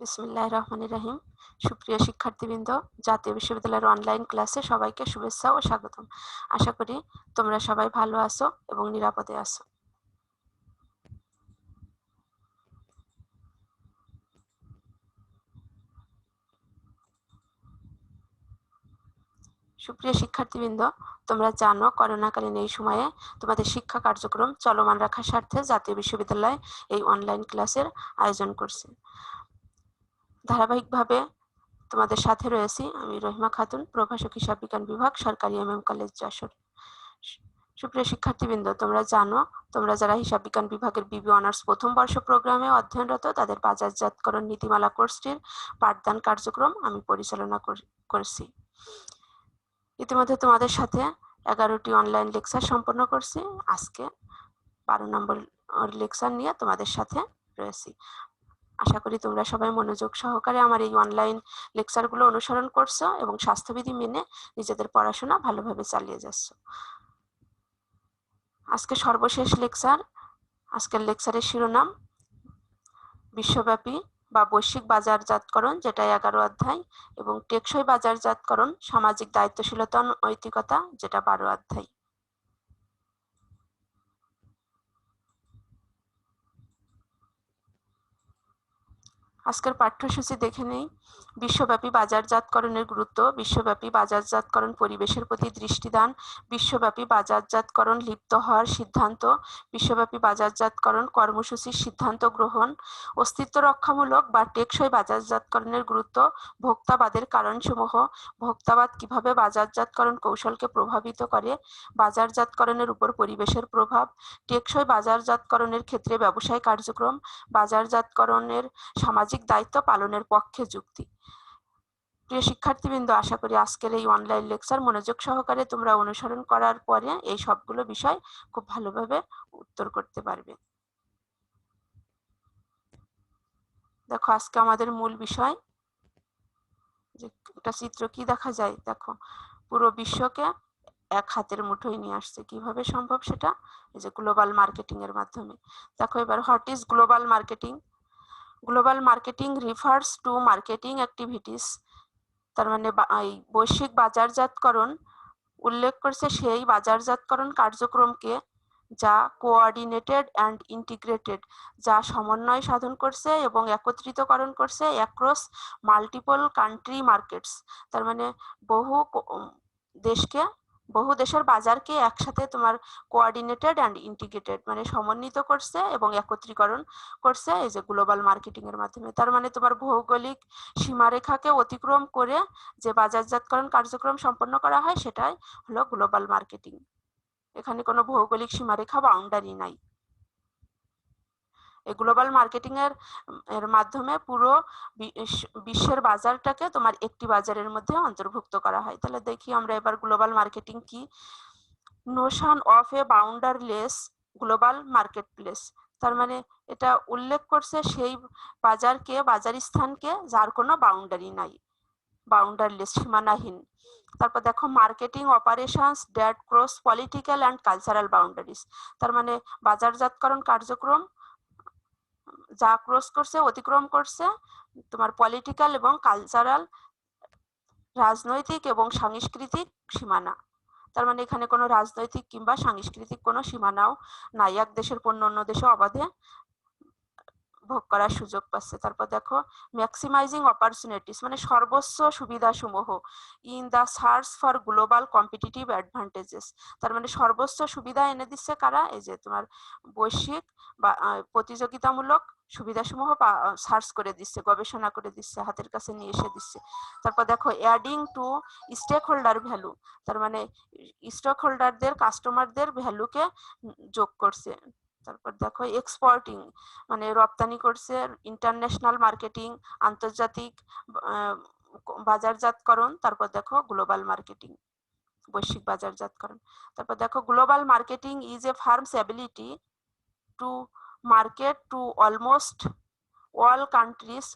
বিসমিল্লাহির রহমানির রহিম। সুপ্রিয় শিক্ষার্থীবৃন্দ, জাতীয় বিশ্ববিদ্যালয়ের অনলাইন ক্লাসে সবাইকে শুভেচ্ছা ও স্বাগতম। আশা করি তোমরা সবাই ভালো আছো এবং নিরাপদে আছো। সুপ্রিয় শিক্ষার্থীবৃন্দ, তোমরা জানো করোনাকালীন এই সময়ে তোমাদের শিক্ষা কার্যক্রম চলমান রাখার স্বার্থে জাতীয় বিশ্ববিদ্যালয় এই অনলাইন ক্লাসের আয়োজন করছে। ধারাবাহিকভাবে তোমাদের সাথে রয়েছি আমি রহিমা খাতুন, প্রভাষক হিসাব বিজ্ঞান বিভাগ, সরকারি MM কলেজ যশোর। সুপ্রিয় শিক্ষার্থীবৃন্দ, তোমরা জানো তোমরা যারা হিসাব বিজ্ঞান বিভাগের বিবি অনার্স প্রথম বর্ষ প্রোগ্রামে অধ্যয়নরত তাদের বাজারজাতকরণ নীতিমালা কোর্সটির পাঠদান কার্যক্রম আমি পরিচালনা করছি। ইতিমধ্যে তোমাদের সাথে 11টি অনলাইন লেকচার সম্পন্ন করছি। আজকে 12 নম্বর লেকচার নিয়ে তোমাদের সাথে রয়েছি। আশা করি তোমরা সবাই মনোযোগ সহকারে আমার এই অনলাইন লেকচারগুলো অনুসরণ করছো এবং স্বাস্থ্যবিধি মেনে নিজেদের পড়াশোনা ভালোভাবে চালিয়ে যাচ্ছ। আজকে সর্বশেষ লেকচার। আজকের লেকচারের শিরোনাম বিশ্বব্যাপী বা বৈশ্বিক বাজারজাতকরণ, যেটা 11 অধ্যায়, এবং টেকসই বাজারজাতকরণ, সামাজিক দায়িত্বশীলতা ও নৈতিকতা, যেটা 12 অধ্যায়। আজকের পাঠ্যসূচি দেখে নেই। বিশ্বব্যাপী বাজারজাতকরণের গুরুত্ব, বিশ্বব্যাপী বাজারজাতকরণ পরিবেশের প্রতি দৃষ্টিদান, বিশ্বব্যাপী বাজারজাতকরণ লিপ্ত হওয়ার সিদ্ধান্ত, বিশ্বব্যাপী বাজারজাতকরণ কর্মসূচির সিদ্ধান্ত গ্রহণ, অস্তিত্ব রক্ষামূলক বা টেকসই বাজারজাতকরণের গুরুত্ব, ভোক্তাবাদের কারণসমূহ, ভোক্তাবাদ কিভাবে বাজারজাতকরণ কৌশলকে প্রভাবিত করে, বাজারজাতকরণের উপর পরিবেশের প্রভাব, টেকসই বাজারজাতকরণের ক্ষেত্রে ব্যবসায় কার্যক্রম, বাজারজাতকরণের সামাজিক দায়িত্ব পালনের পক্ষে যুক্তি। প্রিয় শিক্ষার্থীবৃন্দ, আশা করি আজকের এই অনলাইন লেকচার মনোযোগ সহকারে তোমরা অনুসরণ করার পরে এই সবগুলো বিষয় খুব ভালোভাবে উত্তর করতে পারবে। দেখো, আজকে আমাদের মূল বিষয়, যে একটা চিত্র কি দেখা যায়, দেখো পুরো বিশ্বকে এক হাতের মুঠোয় নিয়ে আসছে। কিভাবে সম্ভব সেটা? এই যে গ্লোবাল মার্কেটিং এর মাধ্যমে। দেখো এবার, what is global marketing? Global marketing refers to marketing activities, তার মানে এই বৈশ্বিক বাজারজাতকরণ উল্লেখ করছে সেই বাজারজাতকরণ কার্যক্রমকে যা কোঅর্ডিনেটেড অ্যান্ড ইন্টিগ্রেটেড, যা সমন্বয় সাধন করছে এবং একত্রিতকরণ করছে অ্যাক্রস মাল্টিপল কান্ট্রি মার্কেটস, তার মানে বহু দেশের বাজারকে একসাথে তোমার কোঅর্ডিনেটেড অ্যান্ড ইন্টিগ্রেটেড মানে সমন্বিত করছে এবং একত্রীকরণ করছে এই যে গ্লোবাল মার্কেটিং এর মাধ্যমে। তার মানে তোমার ভৌগোলিক সীমারেখাকে অতিক্রম করে যে বাজারজাতকরণ কার্যক্রম সম্পন্ন করা হয় সেটাই হলো গ্লোবাল মার্কেটিং। এখানে কোনো ভৌগোলিক সীমারেখা বাউন্ডারি নাই। এই গ্লোবাল মার্কেটিং এর মাধ্যমে পুরো বিশ্বের বাজারটাকে তোমার একটি বাজারের মধ্যে অন্তর্ভুক্ত করা হয়। তাহলে দেখি আমরা এবার গ্লোবাল মার্কেটিং কি। Notion of a boundaryless global marketplace, তার মানে এটা উল্লেখ করছে সেই বাজারকে, বাজার স্থানকে যার কোনো বাউন্ডারি নাই, বাউন্ডারলেস সীমানাহীন। তারপর দেখো, marketing operations that cross political and cultural boundaries, তার মানে বাজারজাতকরণ কার্যক্রম যা ক্রস করছে, অতিক্রম করছে তোমার পলিটিক্যাল এবং কালচারাল, রাজনৈতিক এবং সাংস্কৃতিক সীমানা। তার মানে এখানে কোনো রাজনৈতিক কিংবা সাংস্কৃতিক কোনো সীমানাও নাই, এক দেশের পণ্য অন্য দেশে অবাধে ভোগ করার সুযোগ পাচ্ছে। তারপর দেখো, ম্যাক্সিমাইজিং অপরচুনিটিস মানে সর্বোচ্চ সুবিধাসমূহ in the search for global competitive advantages, তার মানে সর্বোচ্চ সুবিধা এনে দিচ্ছে কারা? এই যে তোমার বৈশ্বিক বা প্রতিযোগিতামূলক সুবিধাসমূহ সার্চ করে দিচ্ছে, গবেষণা করে দিচ্ছে, হাতের কাছে নিয়ে এসে দিচ্ছে। তারপর দেখো, adding to stakeholder value, তার মানে স্টক হোল্ডারদের, কাস্টমারদের ভ্যালুকে যোগ করছে। তারপর দেখো, এক্সপোর্টিং মানে রপ্তানি করছে, ইন্টারন্যাশনাল মার্কেটিং আন্তর্জাতিক বাজারজাতকরণ। তারপর দেখো, গ্লোবাল মার্কেটিং বৈশ্বিক বাজারজাতকরণ। তারপর দেখো, global marketing is a firm's ability to market to almost all countries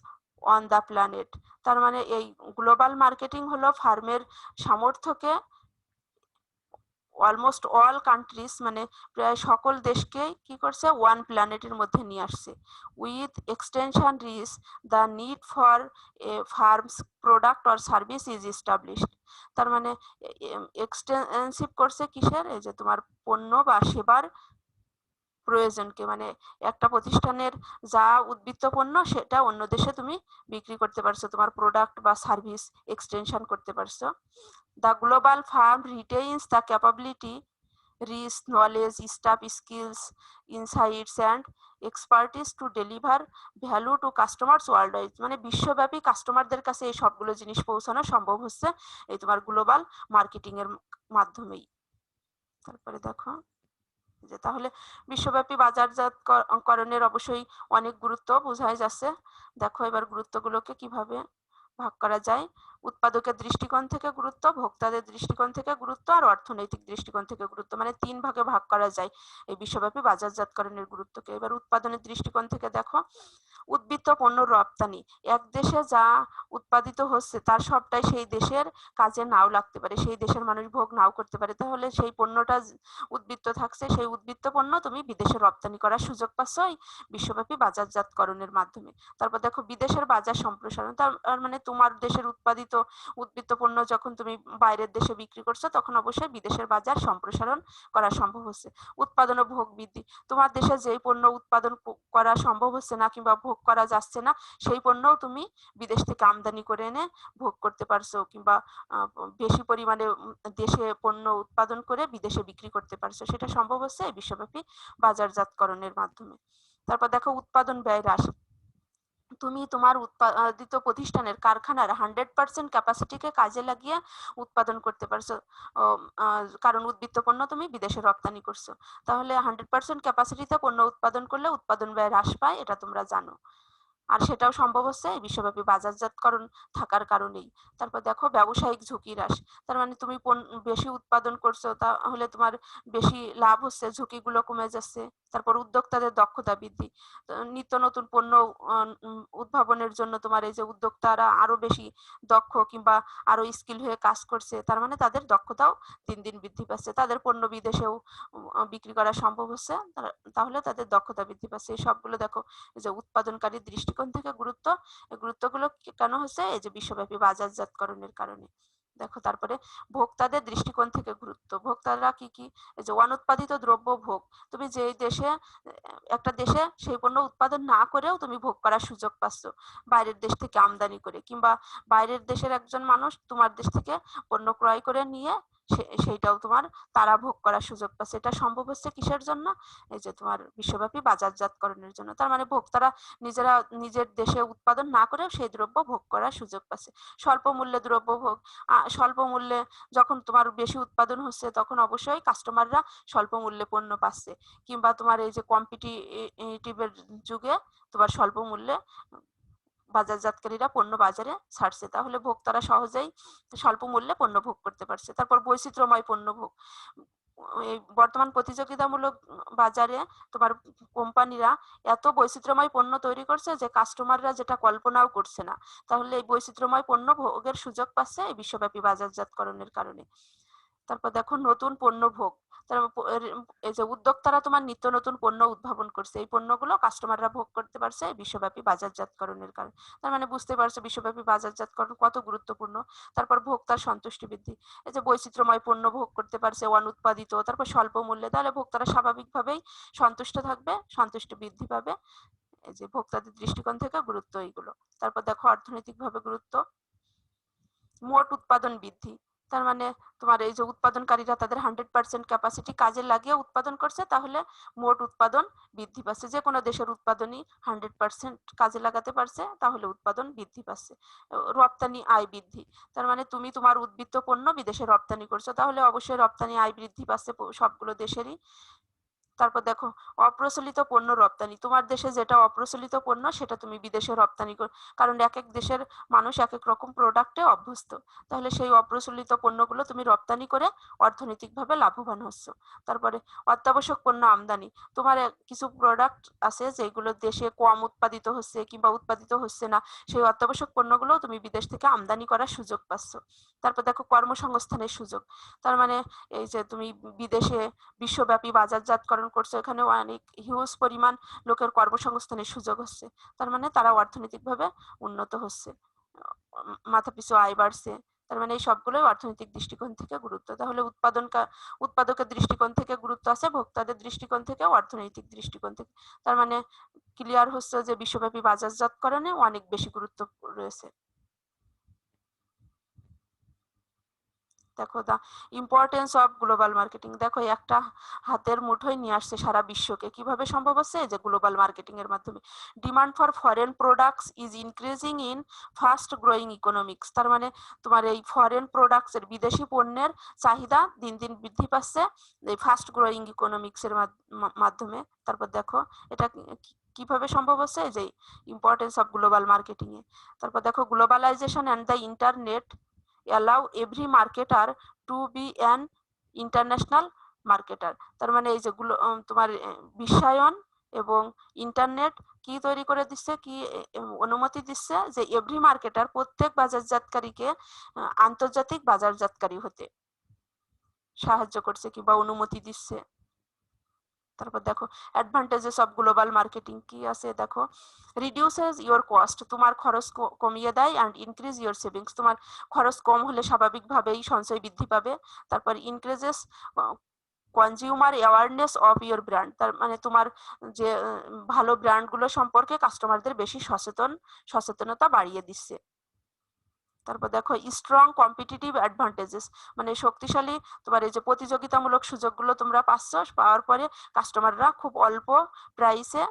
on the planet, তার মানে এই গ্লোবাল মার্কেটিং হলো ফার্মের সামর্থ্যকে অলমোস্ট অল কান্ট্রিজ মানে প্রায় সকল দেশকেই কি করছে ওয়ান প্ল্যানেটের মধ্যে নিয়ে আসছে। With extension reach the need for a firm's product or service is established. তার মানে এক্সটেন্সিভ করছে কিসের, এই যে তোমার পণ্য বা সেবার প্রয়োজনকে, মানে একটা প্রতিষ্ঠানের যা উদ্বৃত্ত পণ্য সেটা অন্য দেশে তুমি বিক্রি করতে পারছো, তোমার প্রোডাক্ট বা সার্ভিস এক্সটেনশন করতে পারছো। The global firm retains the capability, reach knowledge, staff skills, insights and expertise to deliver value to customers worldwide. মানে বিশ্বব্যাপী কাস্টমারদের কাছে এই সবগুলো জিনিস পৌঁছানো সম্ভব হচ্ছে এই তোমার গ্লোবাল মার্কেটিং এর মাধ্যমেই। তারপরে দেখো যে তাহলে বিশ্বব্যাপী বাজারজাতকরণের অবশ্যই অনেক গুরুত্ব বোঝাই যাচ্ছে। দেখো এবার গুরুত্বগুলোকে কিভাবে ভাগ করা যায়। উৎপাদকের দৃষ্টিকোণ থেকে গুরুত্ব, ভোক্তাদের দৃষ্টিকোণ থেকে গুরুত্ব, আর অর্থনৈতিক দৃষ্টিকোণ থেকে গুরুত্ব, মানে 3 ভাগে ভাগ করা যায় এই বিশ্বব্যাপী বাজারজাতকরণের গুরুত্বকে। এবার উৎপাদনের দৃষ্টিকোণ থেকে দেখো, উদ্বৃত্ত পণ্য রপ্তানি, এক দেশে যা উৎপাদিত হচ্ছে তার সবটাই সেই দেশের কাজে নাও লাগতে পারে, সেই দেশের মানুষ ভোগ নাও করতে পারে, তাহলে সেই পণ্যটা উদ্বৃত্ত থাকছে, সেই উদ্বৃত্ত পণ্য তুমি বিদেশে রপ্তানি করার সুযোগ পাচ্ছ এই বিশ্বব্যাপী বাজারজাতকরণের মাধ্যমে। তারপর দেখো বিদেশের বাজার সম্প্রসারণ, তার মানে তোমার দেশের উৎপাদিত উদ্বৃত্ত পণ্য যখন তুমি বাইরের দেশে বিক্রি করছো তখন অবশ্যই বিদেশের বাজার সম্প্রসারণ করা সম্ভব হচ্ছে। উৎপাদন ও ভোগ বৃদ্ধি, তোমার দেশে যেই পণ্য উৎপাদন করা সম্ভব হচ্ছে না কিংবা ভোগ করা যাচ্ছে না সেই পণ্যও তুমি বিদেশ থেকে আমদানি করে এনে ভোগ করতে পারছো, কিংবা বেশি পরিমাণে দেশে পণ্য উৎপাদন করে বিদেশে বিক্রি করতে পারছো, সেটা সম্ভব হচ্ছে এই বিশ্বব্যাপী বাজারজাতকরণের মাধ্যমে। তারপর দেখো উৎপাদন ব্যয় হ্রাস, তুমি তোমার উৎপাদিত প্রতিষ্ঠানের কারখানার 100% ক্যাপাসিটিকে কাজে লাগিয়ে উৎপাদন করতে পারছো, কারণ উদ্বৃত্ত পণ্য তুমি বিদেশে রপ্তানি করছো, তাহলে 100% ক্যাপাসিটিতে পণ্য উৎপাদন করলে উৎপাদন ব্যয় হ্রাস পায়, এটা তোমরা জানো। আর সেটাও সম্ভব হচ্ছে এই বিশ্বব্যাপী বাজারজাতকরণ থাকার কারণেই। তারপর দেখো ব্যবসায়িক ঝুঁকি হ্রাস, তার মানে তুমি বেশি উৎপাদন করছো তাহলে তোমার বেশি লাভ হচ্ছে, ঝুঁকিগুলো কমে যাচ্ছে। তারপর উদ্যোক্তাদের দক্ষতা বৃদ্ধি, নিত্য নতুন পণ্য উদ্ভাবনের জন্য তোমার এই যে উদ্যোক্তারা আরো বেশি দক্ষ কিংবা আরো স্কিল হয়ে কাজ করছে, তার মানে তাদের দক্ষতাও দিন দিন বৃদ্ধি পাচ্ছে, তাদের পণ্য বিদেশেও বিক্রি করা সম্ভব হচ্ছে, তাহলে তাদের দক্ষতা বৃদ্ধি পাচ্ছে। এই সবগুলো দেখো এই যে উৎপাদনকারী দৃষ্টিকোণ থেকে গুরুত্ব, এই গুরুত্বগুলো কেন হচ্ছে এই যে বিশ্বব্যাপী বাজারজাতকরণের কারণে। দেখো তারপরে ভোক্তাদের দৃষ্টিকোণ থেকে গুরুত্ব, ভোক্তারা কি কি, এই যে অনুৎপাদিত দ্রব্য ভোগ, তুমি যে দেশে একটা দেশে সেই পণ্য উৎপাদন না করেও তুমি ভোগ করার সুযোগ পাচ্ছ বাইরের দেশ থেকে আমদানি করে, কিংবা বাইরের দেশের একজন মানুষ তোমার দেশ থেকে পণ্য ক্রয় করে নিয়ে সেইটাও তোমার তারা ভোগ করার সুযোগ পাচ্ছে, এটা সম্ভব হচ্ছে কিসের জন্য, এই যে তোমার বিশ্বব্যাপী বাজারজাতকরণের জন্য। তার মানে ভোক্তারা নিজেরা নিজের দেশে উৎপাদন না করেও সেই দ্রব্য ভোগ করার সুযোগ পাচ্ছে। স্বল্প মূল্যে দ্রব্য ভোগ, স্বল্প মূল্যে যখন তোমার বেশি উৎপাদন হচ্ছে তখন অবশ্যই কাস্টমাররা স্বল্প মূল্যে পণ্য পাচ্ছে, কিংবা তোমার এই যে কম্পিটিটিভের যুগে তোমার স্বল্প মূল্যে বাজারজাতকারীরা পণ্য বাজারে ছাড়ছে, তাহলে ভোক্তারা সহজেই স্বল্প মূল্যে পণ্য ভোগ করতে পারছে। তারপর বৈচিত্র্যময় পণ্য ভোগ, এই বর্তমান প্রতিযোগিতামূলক বাজারে তোমার কোম্পানিরা এত বৈচিত্র্যময় পণ্য তৈরি করছে যে কাস্টমাররা যেটা কল্পনাও করছে না, তাহলে এই বৈচিত্র্যময় পণ্য ভোগের সুযোগ পাচ্ছে এই বিশ্বব্যাপী বাজারজাতকরণের কারণে। তারপর দেখো নতুন পণ্য ভোগ, এই যে উদ্যোক্তারা তোমার নিত্য নতুন পণ্য উদ্ভাবন করছে, এই পণ্যগুলো কাস্টমাররা ভোগ করতে পারছে বিশ্বব্যাপী বাজারজাতকরণের কারণে। তার মানে বুঝতে পারছো বিশ্বব্যাপী বাজারজাতকরণ কত গুরুত্বপূর্ণ। তারপর ভোক্তার সন্তুষ্টি বৃদ্ধি, এই যে বৈচিত্র্যময় পণ্য ভোগ করতে পারছে অনুৎপাদিত, তারপর স্বল্প মূল্যে, তাহলে ভোক্তারা স্বাভাবিকভাবেই সন্তুষ্ট থাকবে, সন্তুষ্টি বৃদ্ধি পাবে, এই যে ভোক্তাদের দৃষ্টিকোণ থেকে গুরুত্ব এইগুলো। তারপর দেখো অর্থনৈতিকভাবে গুরুত্ব, মোট উৎপাদন বৃদ্ধি, তার মানে তোমার এই যে উৎপাদনকারীরা তাদের 100% ক্যাপাসিটি কাজে লাগিয়ে উৎপাদন করছে, তাহলে মোট উৎপাদন বৃদ্ধি পাচ্ছে, যে কোনো দেশের উৎপাদনই 100% কাজে লাগাতে পারছে তাহলে উৎপাদন বৃদ্ধি পাচ্ছে। রপ্তানি আয় বৃদ্ধি, তার মানে তুমি তোমার উদ্বৃত্ত পণ্য বিদেশে রপ্তানি করছো, তাহলে অবশ্যই রপ্তানি আয় বৃদ্ধি পাচ্ছে সবগুলো দেশেরই। তারপর দেখো অপ্রচলিত পণ্য রপ্তানি, তোমার দেশে যেটা অপ্রচলিত পণ্য সেটা তুমি বিদেশে রপ্তানি করো, কারণ এক এক দেশের মানুষ এক এক রকম প্রোডাক্টে অভ্যস্ত, তাহলে সেই অপ্রচলিত পণ্যগুলো তুমি রপ্তানি করে অর্থনৈতিকভাবে লাভবান হচ্ছ। তারপরে অত্যাবশ্যক পণ্য আমদানি, তোমার কিছু প্রোডাক্ট আছে যেগুলো দেশে কম উৎপাদিত হচ্ছে কিংবা উৎপাদিত হচ্ছে না, সেই অত্যাবশ্যক পণ্যগুলো তুমি বিদেশ থেকে আমদানি করার সুযোগ পাচ্ছ। তারপর দেখো কর্মসংস্থানের সুযোগ, তার মানে এই যে তুমি বিদেশে বিশ্বব্যাপী বাজারজাতকরণ করছে, এখানে অনেক হিউজ পরিমাণ লোকের কর্মসংস্থানের সুযোগ হচ্ছে, তার মানে তারা অর্থনৈতিকভাবে উন্নত হচ্ছে, মাথাপিছু আয় বাড়ছে, তার মানে এই সবগুলোই অর্থনৈতিক দৃষ্টিকোণ থেকে গুরুত্ব। তাহলে উৎপাদকের দৃষ্টিকোণ থেকে গুরুত্ব আছে, ভোক্তাদের দৃষ্টিকোণ থেকে, অর্থনৈতিক দৃষ্টিকোণ থেকে, তার মানে ক্লিয়ার হচ্ছে যে বিশ্বব্যাপী বাজারজাতকরণে অনেক বেশি গুরুত্ব রয়েছে। দেখো দা ইম্পর্টেন্স অফ গ্লোবাল মার্কেটিং, দেখো একটা হাতের মুঠোয় নিয়ে আসছে সারা বিশ্বকে, কিভাবে সম্ভব হচ্ছে, যে গ্লোবাল মার্কেটিং এর মাধ্যমে। Demand for foreign products is increasing in fast growing economics, তার মানে তোমার এই ফরেন প্রোডাক্টস এর, বিদেশি পণ্যের চাহিদা দিন দিন বৃদ্ধি পাচ্ছে এই ফাস্ট গ্রোয়িং ইকোনমিক্স এর মাধ্যমে। তারপর দেখো এটা কিভাবে সম্ভব হচ্ছে, যে ইম্পর্টেন্স অফ গ্লোবাল মার্কেটিং এ। তারপর দেখো globalization and the internet allow every marketer to be an international marketer, তার মানে এই যে তোমার বিশ্বায়ন এবং ইন্টারনেট কি তৈরি করে দিচ্ছে, কি অনুমতি দিচ্ছে, যে এভরি মার্কেটার, প্রত্যেক বাজারজাতকারীকে আন্তর্জাতিক বাজারজাতকারী হতে সাহায্য করছে কিংবা অনুমতি দিচ্ছে। তারপর দেখো অ্যাডভান্টেজেস অফ গ্লোবাল মার্কেটিং কি আছে, দেখো রিডিউসেস ইওর কস্ট, তোমার খরচ কমিয়ে দেয়, অ্যান্ড ইনক্রিজ ইওর সেভিংস, তোমার খরচ কম হলে স্বাভাবিকভাবেই সঞ্চয় বৃদ্ধি পাবে। তারপর increases consumer awareness of your brand, তার মানে তোমার যে ভালো ব্র্যান্ডগুলো সম্পর্কে কাস্টমারদের বেশি সচেতনতা বাড়িয়ে দিচ্ছে। তারপর দেখো স্ট্রং কম্পিটিটিভ অ্যাডভান্টেজেস, মানে শক্তিশালী তোমার এই যে প্রতিযোগিতামূলক সুযোগগুলো তোমরা পাচ্ছ, পাওয়ার পরে কাস্টমাররা খুব অল্প প্রাইসে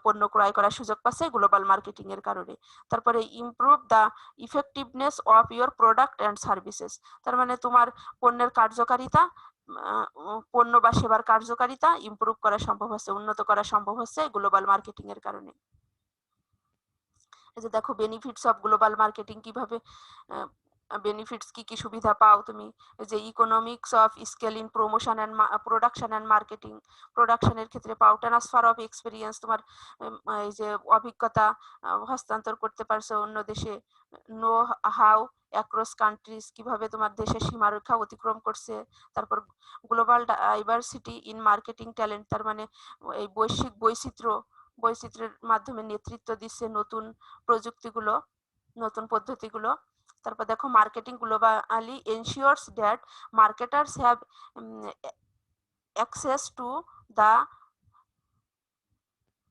পণ্য ক্রয় করার সুযোগ পাচ্ছে গ্লোবাল মার্কেটিং এর কারণে। তারপরে improve the effectiveness of your product and services, তার মানে তোমার পণ্যের কার্যকারিতা, পণ্য বা সেবার কার্যকারিতা ইমপ্রুভ করা সম্ভব হচ্ছে, উন্নত করা সম্ভব হচ্ছে গ্লোবাল মার্কেটিং এর কারণে। এই যে দেখো বেনিফিটস অফ গ্লোবাল মার্কেটিং, কিভাবে বেনিফিটস কি কি সুবিধা পাও তুমি, যে economics of scale in promotion and production and marketing, প্রোডাকশনের ক্ষেত্রে পাও ট্রান্সফার অফ এক্সপিরিয়েন্স, তোমার এই যে অভিজ্ঞতা হস্তান্তর করতে পারছো অন্য দেশে, নো হাউ অ্যাক্রস কান্ট্রিজ, কিভাবে তোমার দেশের সীমারেখা অতিক্রম করছে। তারপর global diversity in marketing talent, তার মানে এই বৈশ্বিক বৈচিত্র্যের মাধ্যমে নেতৃত্ব দিচ্ছে নতুন প্রযুক্তিগুলো, নতুন পদ্ধতিগুলো। তারপর দেখো marketing globally ensures that marketers have access to the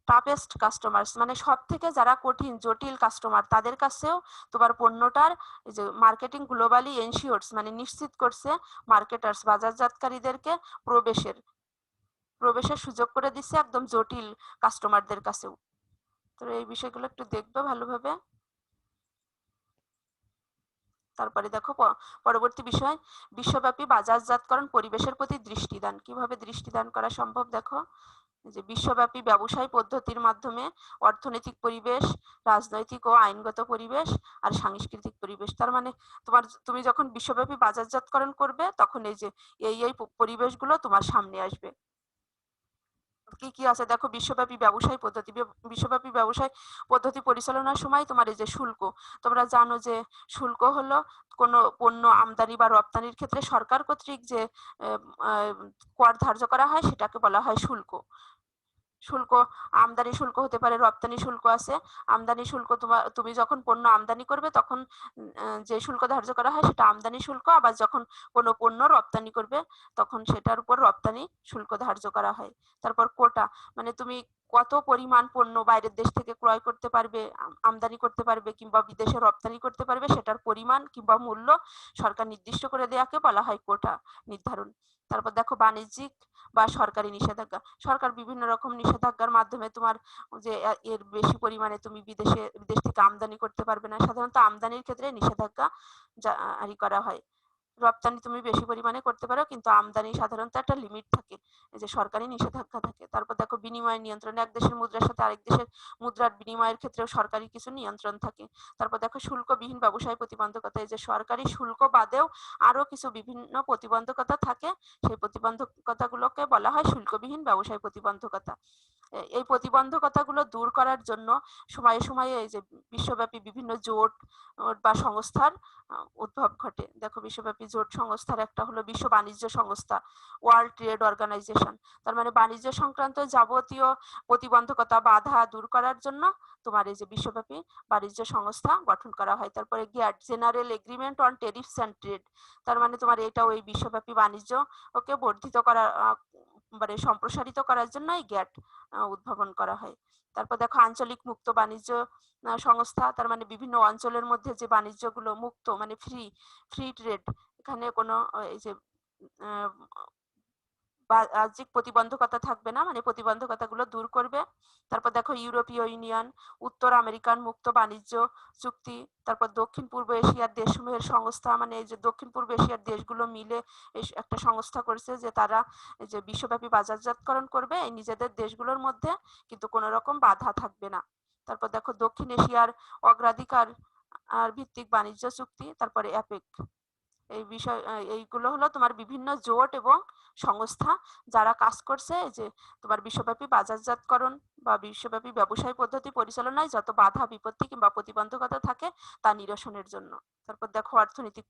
toughest customers, মানে সব থেকে যারা কঠিন জটিল কাস্টমার তাদের কাছেও তোমার পণ্যটার যে মার্কেটিং গ্লোবালি এনশিওরস, মানে নিশ্চিত করছে মার্কেটার্স, বাজারজাতকারীদেরকে প্রবেশের সুযোগ করে দিচ্ছে একদম জটিল কাস্টমারদের কাছেও। তো এই বিষয়গুলো একটু দেখবে ভালোভাবে। তারপরে দেখো পরবর্তী বিষয় বিশ্বব্যাপী বাজারজাতকরণ পরিবেশের প্রতি দৃষ্টিদান, কিভাবে দৃষ্টিদান করা সম্ভব, দেখো যে বিশ্বব্যাপী ব্যবসায় পদ্ধতির মাধ্যমে অর্থনৈতিক পরিবেশ, রাজনৈতিক ও আইনগত পরিবেশ আর সাংস্কৃতিক পরিবেশ, তার মানে তুমি যখন বিশ্বব্যাপী বাজারজাতকরণ করবে তখন এই যে এই পরিবেশগুলো তোমার সামনে আসবে। কি কি আছে দেখো বিশ্বব্যাপী ব্যবসায় পদ্ধতি, বিশ্বব্যাপী ব্যবসায় পদ্ধতি পরিচালনার সময় তোমার এই যে শুল্ক, তোমরা জানো যে শুল্ক হলো কোনো পণ্য আমদানি বা রপ্তানির ক্ষেত্রে সরকার কর্তৃক যে কর ধার্য করা হয় সেটাকে বলা হয় শুল্ক। শুল্ক আমদানি শুল্ক হতে পারে, রপ্তানি শুল্ক আছে। আমদানি শুল্ক তুমি যখন পণ্য আমদানি করবে তখন যে শুল্ক ধার্য করা হয় সেটা আমদানি শুল্ক, আবার যখন কোনো পণ্য রপ্তানি করবে তখন সেটার উপর রপ্তানি শুল্ক ধার্য করা হয়। তারপর কোটা, মানে তুমি কত পরিমাণ পণ্য বাইরের দেশ থেকে ক্রয় করতে পারবে, আমদানি করতে পারবে কিংবা বিদেশে রপ্তানি করতে পারবে, সেটার পরিমাণ কিংবা মূল্য সরকার নির্দিষ্ট করে দেওয়াকে বলা হয় কোটা নির্ধারণ। তারপর দেখো বাণিজ্যিক বা সরকারি নিষেধাজ্ঞা, সরকার বিভিন্ন রকম নিষেধাজ্ঞার মাধ্যমে তোমার যে এর বেশি পরিমাণে তুমি বিদেশ থেকে আমদানি করতে পারবে না, সাধারণত আমদানির ক্ষেত্রে নিষেধাজ্ঞা জারি করা হয়। রপ্তানি তুমি বেশি পরিমাণে করতে পারো, কিন্তু আমদানি সাধারণত একটা লিমিট থাকে, এই যে সরকারি নিষেধাজ্ঞা থাকে। তারপর দেখো বিনিময় নিয়ন্ত্রণ, এক দেশের মুদ্রার সাথে আরেক দেশের মুদ্রার বিনিময়ের ক্ষেত্রেও সরকারি কিছু নিয়ন্ত্রণ থাকে। তারপর দেখো শুল্কবিহীন ব্যবসায় প্রতিবন্ধকতা, এই যে সরকারি শুল্ক বাদেও আরো কিছু বিভিন্ন প্রতিবন্ধকতা থাকে, সেই প্রতিবন্ধকতাগুলোকে বলা হয় শুল্কবিহীন ব্যবসায় প্রতিবন্ধকতা। এই প্রতিবন্ধকতাগুলো দূর করার জন্য সময়ে সময়ে এই যে বিশ্বব্যাপী বিভিন্ন জোট বা সংস্থার উদ্ভব ঘটে। দেখো বিশ্বব্যাপী জোট সংস্থার একটা হলো বিশ্ব বাণিজ্য সংস্থা, ওয়ার্ল্ড ট্রেড অর্গানাইজেশন। তার মানে বাণিজ্য সংক্রান্ত যাবতীয় প্রতিবন্ধকতা বাধা দূর করার জন্য তোমার এই যে বিশ্বব্যাপী বাণিজ্য সংস্থা গঠন করা হয়। তারপরে GATT, general agreement on tariffs and trade, তার মানে তোমার এটাও এই বিশ্বব্যাপী বাণিজ্য ওকে বর্ধিত করা মানে সম্প্রসারিত করার জন্য এই গ্যাট উদ্ভাবন করা হয়। তারপর দেখো আঞ্চলিক মুক্ত বাণিজ্য সংস্থা, তার মানে বিভিন্ন অঞ্চলের মধ্যে যে বাণিজ্যগুলো মুক্ত, মানে ফ্রি ট্রেড, এখানে কোনো এই যে বাহ্যিক প্রতিবন্ধকতা থাকবে না, মানে প্রতিবন্ধকতাগুলো দূর করবে। তারপর দেখো ইউরোপীয় ইউনিয়ন, উত্তর আমেরিকান মুক্ত বাণিজ্য চুক্তি, তারপর দক্ষিণ পূর্ব এশিয়ার দেশসমূহের সংস্থা, মানে এই যে দক্ষিণ পূর্ব এশিয়ার দেশগুলো মিলে একটা সংস্থা করেছে যে তারা এই যে বিশ্বব্যাপী বাজারজাতকরণ করবে এই নিজেদের দেশগুলোর মধ্যে, কিন্তু কোনো রকম বাধা থাকবে না। তারপর দেখো দক্ষিণ এশিয়ার অগ্রাধিকার ভিত্তিক বাণিজ্য চুক্তি, তারপরে অ্যাপেক। এই বিষয় এইগুলো হলো তোমার বিভিন্ন জোট এবং সংস্থা যারা কাজ করছে যে তোমার বিশ্বব্যাপী বাজারজাতকরণ বা বিশ্বব্যাপী ব্যবসায় পদ্ধতি পরিচালনায় যত বাধা বিপত্তি কিংবা প্রতিবন্ধকতা থাকে তা নিরসনের জন্য। তারপর দেখো অর্থনৈতিক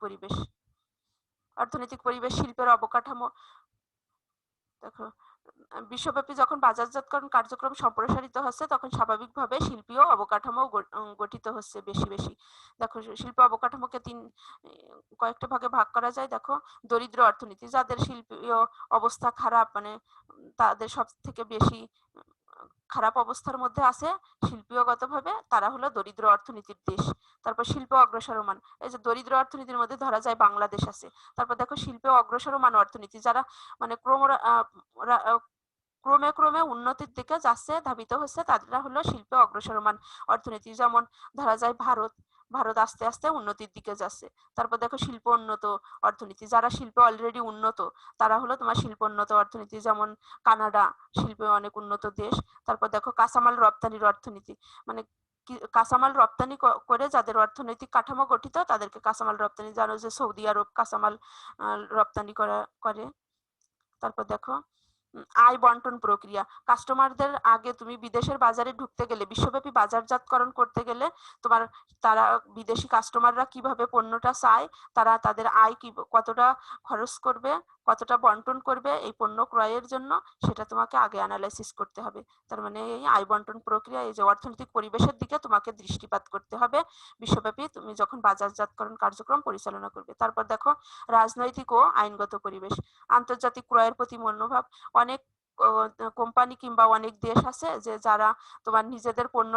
পরিবেশ শিল্পের অবকাঠামো। দেখো বিশ্বব্যাপী যখন বাজারজাতকরণ কার্যক্রম সম্প্রসারিত হচ্ছে তখন স্বাভাবিকভাবে শিল্পীয় অবকাঠামো গঠিত হচ্ছে বেশি বেশি। দেখো শিল্প অবকাঠামোকে কয়েকটা ভাগে ভাগ করা যায়। দেখো দরিদ্র অর্থনীতি, যাদের শিল্পীয় অবস্থা খারাপ, মানে তাদের সব থেকে বেশি খারাপ অবস্থার মধ্যে আছে শিল্পীয়গতভাবে, তারা হলো দরিদ্র অর্থনীতির দেশ। তারপর শিল্প অগ্রসরমান, এই যে দরিদ্র অর্থনীতির মধ্যে ধরা যায় বাংলাদেশ আছে। তারপর দেখো শিল্প অগ্রসরমান অর্থনীতি, যারা মানে ক্রমে ক্রমে উন্নতির দিকে যাচ্ছে, ধাবিত হচ্ছে, তারা হলো শিল্পে অগ্রসরমান অর্থনীতি। যেমন ধরা যায় ভারত আস্তে আস্তে উন্নতির দিকে যাচ্ছে। তারপর দেখো শিল্প উন্নত অর্থনীতি, যারা শিল্পে অলরেডি উন্নত তারা হলো তোমার শিল্প উন্নত অর্থনীতি, যেমন কানাডা শিল্পে অনেক উন্নত দেশ। তারপর দেখো কাঁচামাল রপ্তানির অর্থনীতি, মানে কাঁচামাল রপ্তানি করে যাদের অর্থনৈতিক কাঠামো গঠিত তাদেরকে কাঁচামাল রপ্তানি, জানো যে সৌদি আরব কাঁচামাল রপ্তানি করে। তারপর দেখো আয় বন্টন প্রক্রিয়া, কাস্টমারদের আগে তুমি বিদেশের বাজারে ঢুকতে গেলে, বিশ্বব্যাপী বাজারজাতকরণ করতে গেলে তারা বিদেশি কাস্টমাররা কিভাবে পণ্যটা চায়, তারা তাদের আয় কতটা খরচ করবে, কতটা বন্টন করবে এই পণ্য ক্রয়ের জন্য, সেটা তোমাকে আগে অ্যানালাইসিস করতে হবে। তার মানে এই আয় বন্টন প্রক্রিয়া, এই যে অর্থনৈতিক পরিবেশের দিকে তোমাকে দৃষ্টিপাত করতে হবে বিশ্বব্যাপী তুমি যখন বাজারজাতকরণ কার্যক্রম পরিচালনা করবে। তারপর দেখো রাজনৈতিক ও আইনগত পরিবেশ, আন্তর্জাতিক ক্রয়ের প্রতি মনোভাব। অনেক কোম্পানি কিংবা অনেক দেশ আছে যে যারা তোমার নিজেদের পণ্য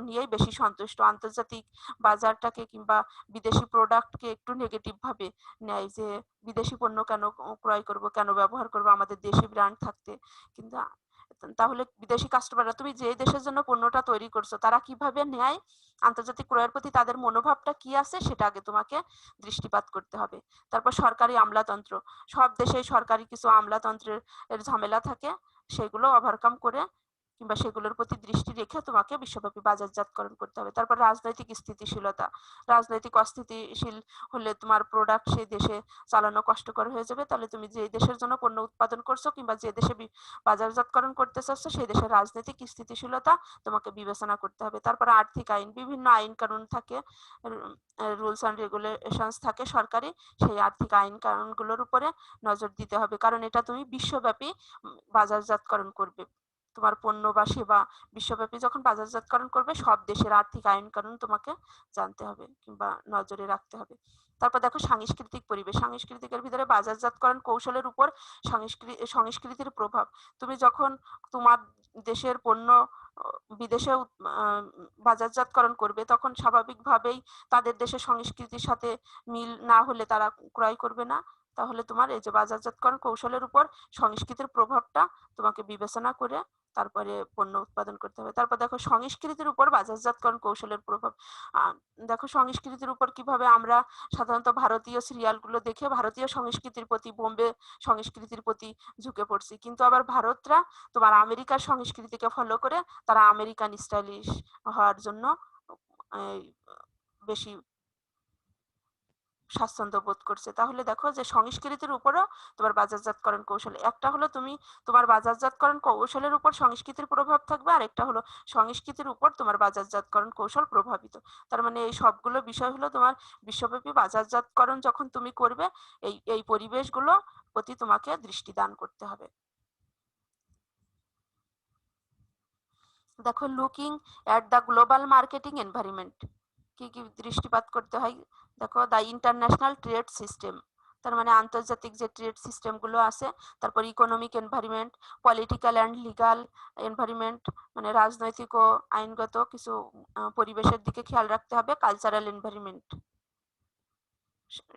নিয়েই বেশি সন্তুষ্ট, আন্তর্জাতিক বাজারটাকে কিংবা বিদেশি প্রোডাক্টকে একটু নেগেটিভ ভাবে নেয়, যে বিদেশি পণ্য কেন ক্রয় করব, কেন ব্যবহার করব, আমাদের দেশি ব্র্যান্ড থাকতে। কিন্তু তাহলে বিদেশি কাস্টমাররা তুমি যে দেশের জন্য পণ্যটা তৈরি করছো তারা কিভাবে নেয়, আন্তর্জাতিক ক্রয়ের প্রতি তাদের মনোভাবটা কি আছে, সেটা আগে তোমাকে দৃষ্টিপাত করতে হবে। তারপর সরকারি আমলাতন্ত্র, সব দেশে সরকারি কিছু আমলাতন্ত্রের ঝামেলা থাকে, সেগুলো ওভারকাম করে কিংবা সেগুলোর প্রতি দৃষ্টি রেখে তোমাকে বিশ্বব্যাপী বাজারজাতকরণ করতে হবে। তারপর রাজনৈতিক স্থিতিশীলতা, রাজনৈতিক অস্থিতিশীল হলে তোমার প্রোডাক্ট সেই দেশে চালানো কষ্টকর হয়ে যাবে। তাহলে তুমি যে দেশের জন্য পণ্য উৎপাদন করছো কিংবা যে দেশে বাজারজাতকরণ করতে চাচ্ছ সেই দেশের রাজনৈতিক স্থিতিশীলতা তোমাকে বিবেচনা করতে হবে। তারপর আর্থিক আইন, বিভিন্ন আইন কানুন থাকে, রুলস অ্যান্ড রেগুলেশনস থাকে সরকারি, সেই আর্থিক আইন কানুনগুলোর উপরে নজর দিতে হবে, কারণ এটা তুমি বিশ্বব্যাপী বাজারজাতকরণ করবে। তোমার পণ্য বা সেবা বিশ্বব্যাপী যখন বাজারজাতকরণ করবে সব দেশের আর্থিক আইন কানুন তোমাকে জানতে হবে কিংবা নজরে রাখতে হবে। তারপর দেখো সাংস্কৃতিক পরিবেশ, সাংস্কৃতিকের ভিতরে বাজারজাতকরণ কৌশলের উপর সংস্কৃতির প্রভাব। তুমি যখন তোমার দেশের পণ্য বিদেশে বাজারজাতকরণ করবে তখন স্বাভাবিকভাবেই তাদের দেশের সংস্কৃতির সাথে মিল না হলে তারা ক্রয় করবে না। তাহলে তোমার এই যে বাজারজাতকরণ কৌশলের উপর সংস্কৃতির প্রভাবটা তোমাকে বিবেচনা করে তারপরে পণ্য উৎপাদন করতে হবে। তারপর দেখো সংস্কৃতির উপর বাজারজাতকরণ কৌশলের প্রভাব। দেখো সংস্কৃতির উপর কিভাবে আমরা সাধারণত ভারতীয় সিরিয়ালগুলো দেখে ভারতীয় সংস্কৃতির প্রতি, বোম্বে সংস্কৃতির প্রতি ঝুঁকে পড়ছি, কিন্তু আবার ভারতরা তোমার আমেরিকার সংস্কৃতিকে ফলো করে তারা আমেরিকান স্টাইলিশ হওয়ার জন্য বেশি স্বাচ্ছন্দ্য বোধ করছে। তাহলে দেখো যে সংস্কৃতির উপরও তোমার বাজারজাতকরণ কৌশল, একটা হলো তুমি তোমার বাজারজাতকরণ কৌশলের উপর সংস্কৃতির প্রভাব থাকবে, আর একটা হলো সংস্কৃতির উপর তোমার বাজারজাতকরণ কৌশল প্রভাবিত। তার মানে এই সবগুলো বিষয় হলো তোমার বিশ্বব্যাপী বাজারজাতকরণ যখন তুমি করবে, এই পরিবেশগুলো প্রতি তোমাকে দৃষ্টি দান করতে হবে। দেখো looking at the global marketing environment, কি কি দৃষ্টিপাত করতে হয়। দেখো দ্য ইন্টারন্যাশনাল ট্রেড সিস্টেম, তার মানে আন্তর্জাতিক যে ট্রেড সিস্টেমগুলো আছে, তারপর economic environment, political and legal environment, মানে রাজনৈতিক ও আইনগত কিছু পরিবেশের দিকে খেয়াল রাখতে হবে, কালচারাল এনভায়রনমেন্ট,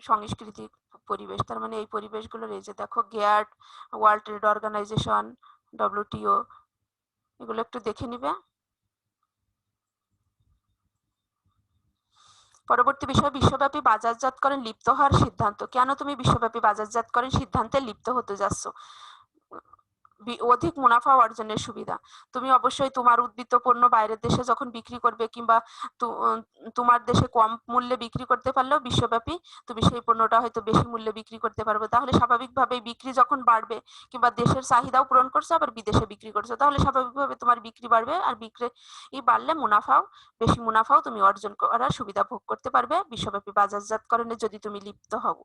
সাংস্কৃতিক পরিবেশ, তার মানে এই পরিবেশগুলো রয়েছে। দেখো গ্যাট, ওয়ার্ল্ড ট্রেড অর্গানাইজেশন, ডব্লিউটিও, এগুলো একটু দেখে নিবে। পরবর্তী বিষয় বিশ্বব্যাপী বাজারজাতকরণ লিপ্ত হওয়ার সিদ্ধান্ত। কেন তুমি বিশ্বব্যাপী বাজারজাতকরণ সিদ্ধান্তে লিপ্ত হতে যাচ্ছ? অধিক মুনাফা অর্জনের সুবিধা। তুমি অবশ্যই তোমার উদ্বৃত্ত পণ্য বাইরের দেশে যখন বিক্রি করবে, কিংবা তোমার দেশে কম মূল্যে বিক্রি করতে পারলেও বিশ্বব্যাপী তুমি সেই পণ্যটা হয়তো বেশি মূল্যে বিক্রি করতে পারবে। তাহলে স্বাভাবিকভাবেই বিক্রি যখন বাড়বে, কিংবা দেশের চাহিদাও পূরণ করছো আবার বিদেশে বিক্রি করছো, তাহলে স্বাভাবিকভাবে তোমার বিক্রি বাড়বে, আর বিক্রি বাড়লে বেশি মুনাফাও তুমি অর্জন করার সুবিধা ভোগ করতে পারবে বিশ্বব্যাপী বাজারজাতকরণে যদি তুমি লিপ্ত হও।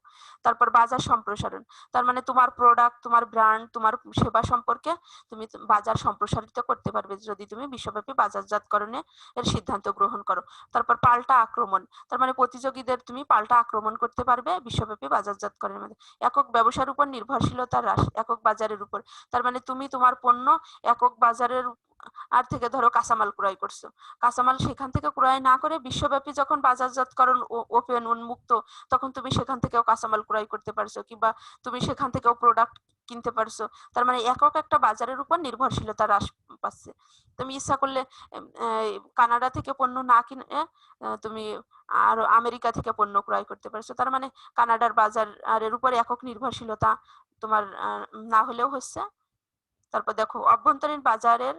তারপর বাজার সম্প্রসারণ, তার মানে তোমার প্রোডাক্ট, তোমার ব্র্যান্ড, তোমার সেবা সম্পর্কে তুমি বাজার সম্প্রসারিত করতে পারবে যদি তুমি বিশ্বব্যাপী বাজারজাতকরণে এর সিদ্ধান্ত গ্রহণ করো। তারপর পাল্টা আক্রমণ, তার মানে প্রতিযোগীদের তুমি পাল্টা আক্রমণ করতে পারবে বিশ্বব্যাপী বাজারজাতকরণের মধ্যে। একক ব্যবসার উপর নির্ভরশীলতা হ্রাস, একক বাজারের উপর, তার মানে তুমি তোমার পণ্য একক বাজারের আর থেকে ধরো কাঁচামাল ক্রয় করছো, কাঁচামাল সেখান থেকে ক্রয় না করে বিশ্বব্যাপী যখন বাজারজাতকরণ ওপেন, উন্মুক্ত, তখন তুমি সেখান থেকেও কাঁচামাল ক্রয় করতে পারছো, কিংবা তুমি সেখান থেকেও প্রোডাক্ট কিনতে পারছো। তার মানে একক একটা বাজারের উপর নির্ভরশীলতা হ্রাস পাচ্ছে। তুমি ইচ্ছা করলে কানাডা থেকে পণ্য না কিনে তুমি আর আমেরিকা থেকে পণ্য ক্রয় করতে পারছো। তার মানে কানাডার বাজারের উপর একক নির্ভরশীলতা তোমার না হলেও হচ্ছে। তারপর দেখো অভ্যন্তরীণ বাজারের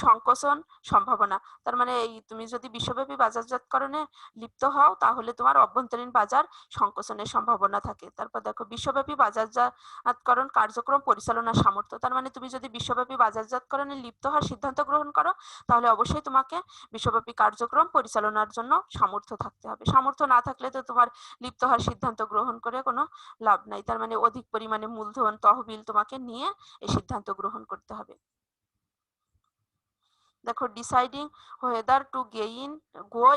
সংকোচন সম্ভাবনা, তার মানে এই তুমি যদি বিশ্বব্যাপী বাজারজাতকরণে লিপ্ত হও তাহলে তোমার অভ্যন্তরীণ বাজার সংকোচনের সম্ভাবনা থাকে। তারপর দেখো বিশ্বব্যাপী বাজারজাতকরণ কার্যক্রম পরিচালনার সামর্থ্য, তার মানে তুমি যদি বিশ্বব্যাপী বাজারজাতকরণে লিপ্ত হওয়ার সিদ্ধান্ত গ্রহণ করো তাহলে অবশ্যই তোমাকে বিশ্বব্যাপী কার্যক্রম পরিচালনার জন্য সামর্থ্য থাকতে হবে। সামর্থ্য না থাকলে তো তোমার লিপ্ত হওয়ার সিদ্ধান্ত গ্রহণ করে কোনো লাভ নাই। তার মানে অধিক পরিমাণে মূলধন, তহবিল তোমাকে নিয়ে এই সিদ্ধান্ত গ্রহণ করতে হবে। দেখো deciding whether to go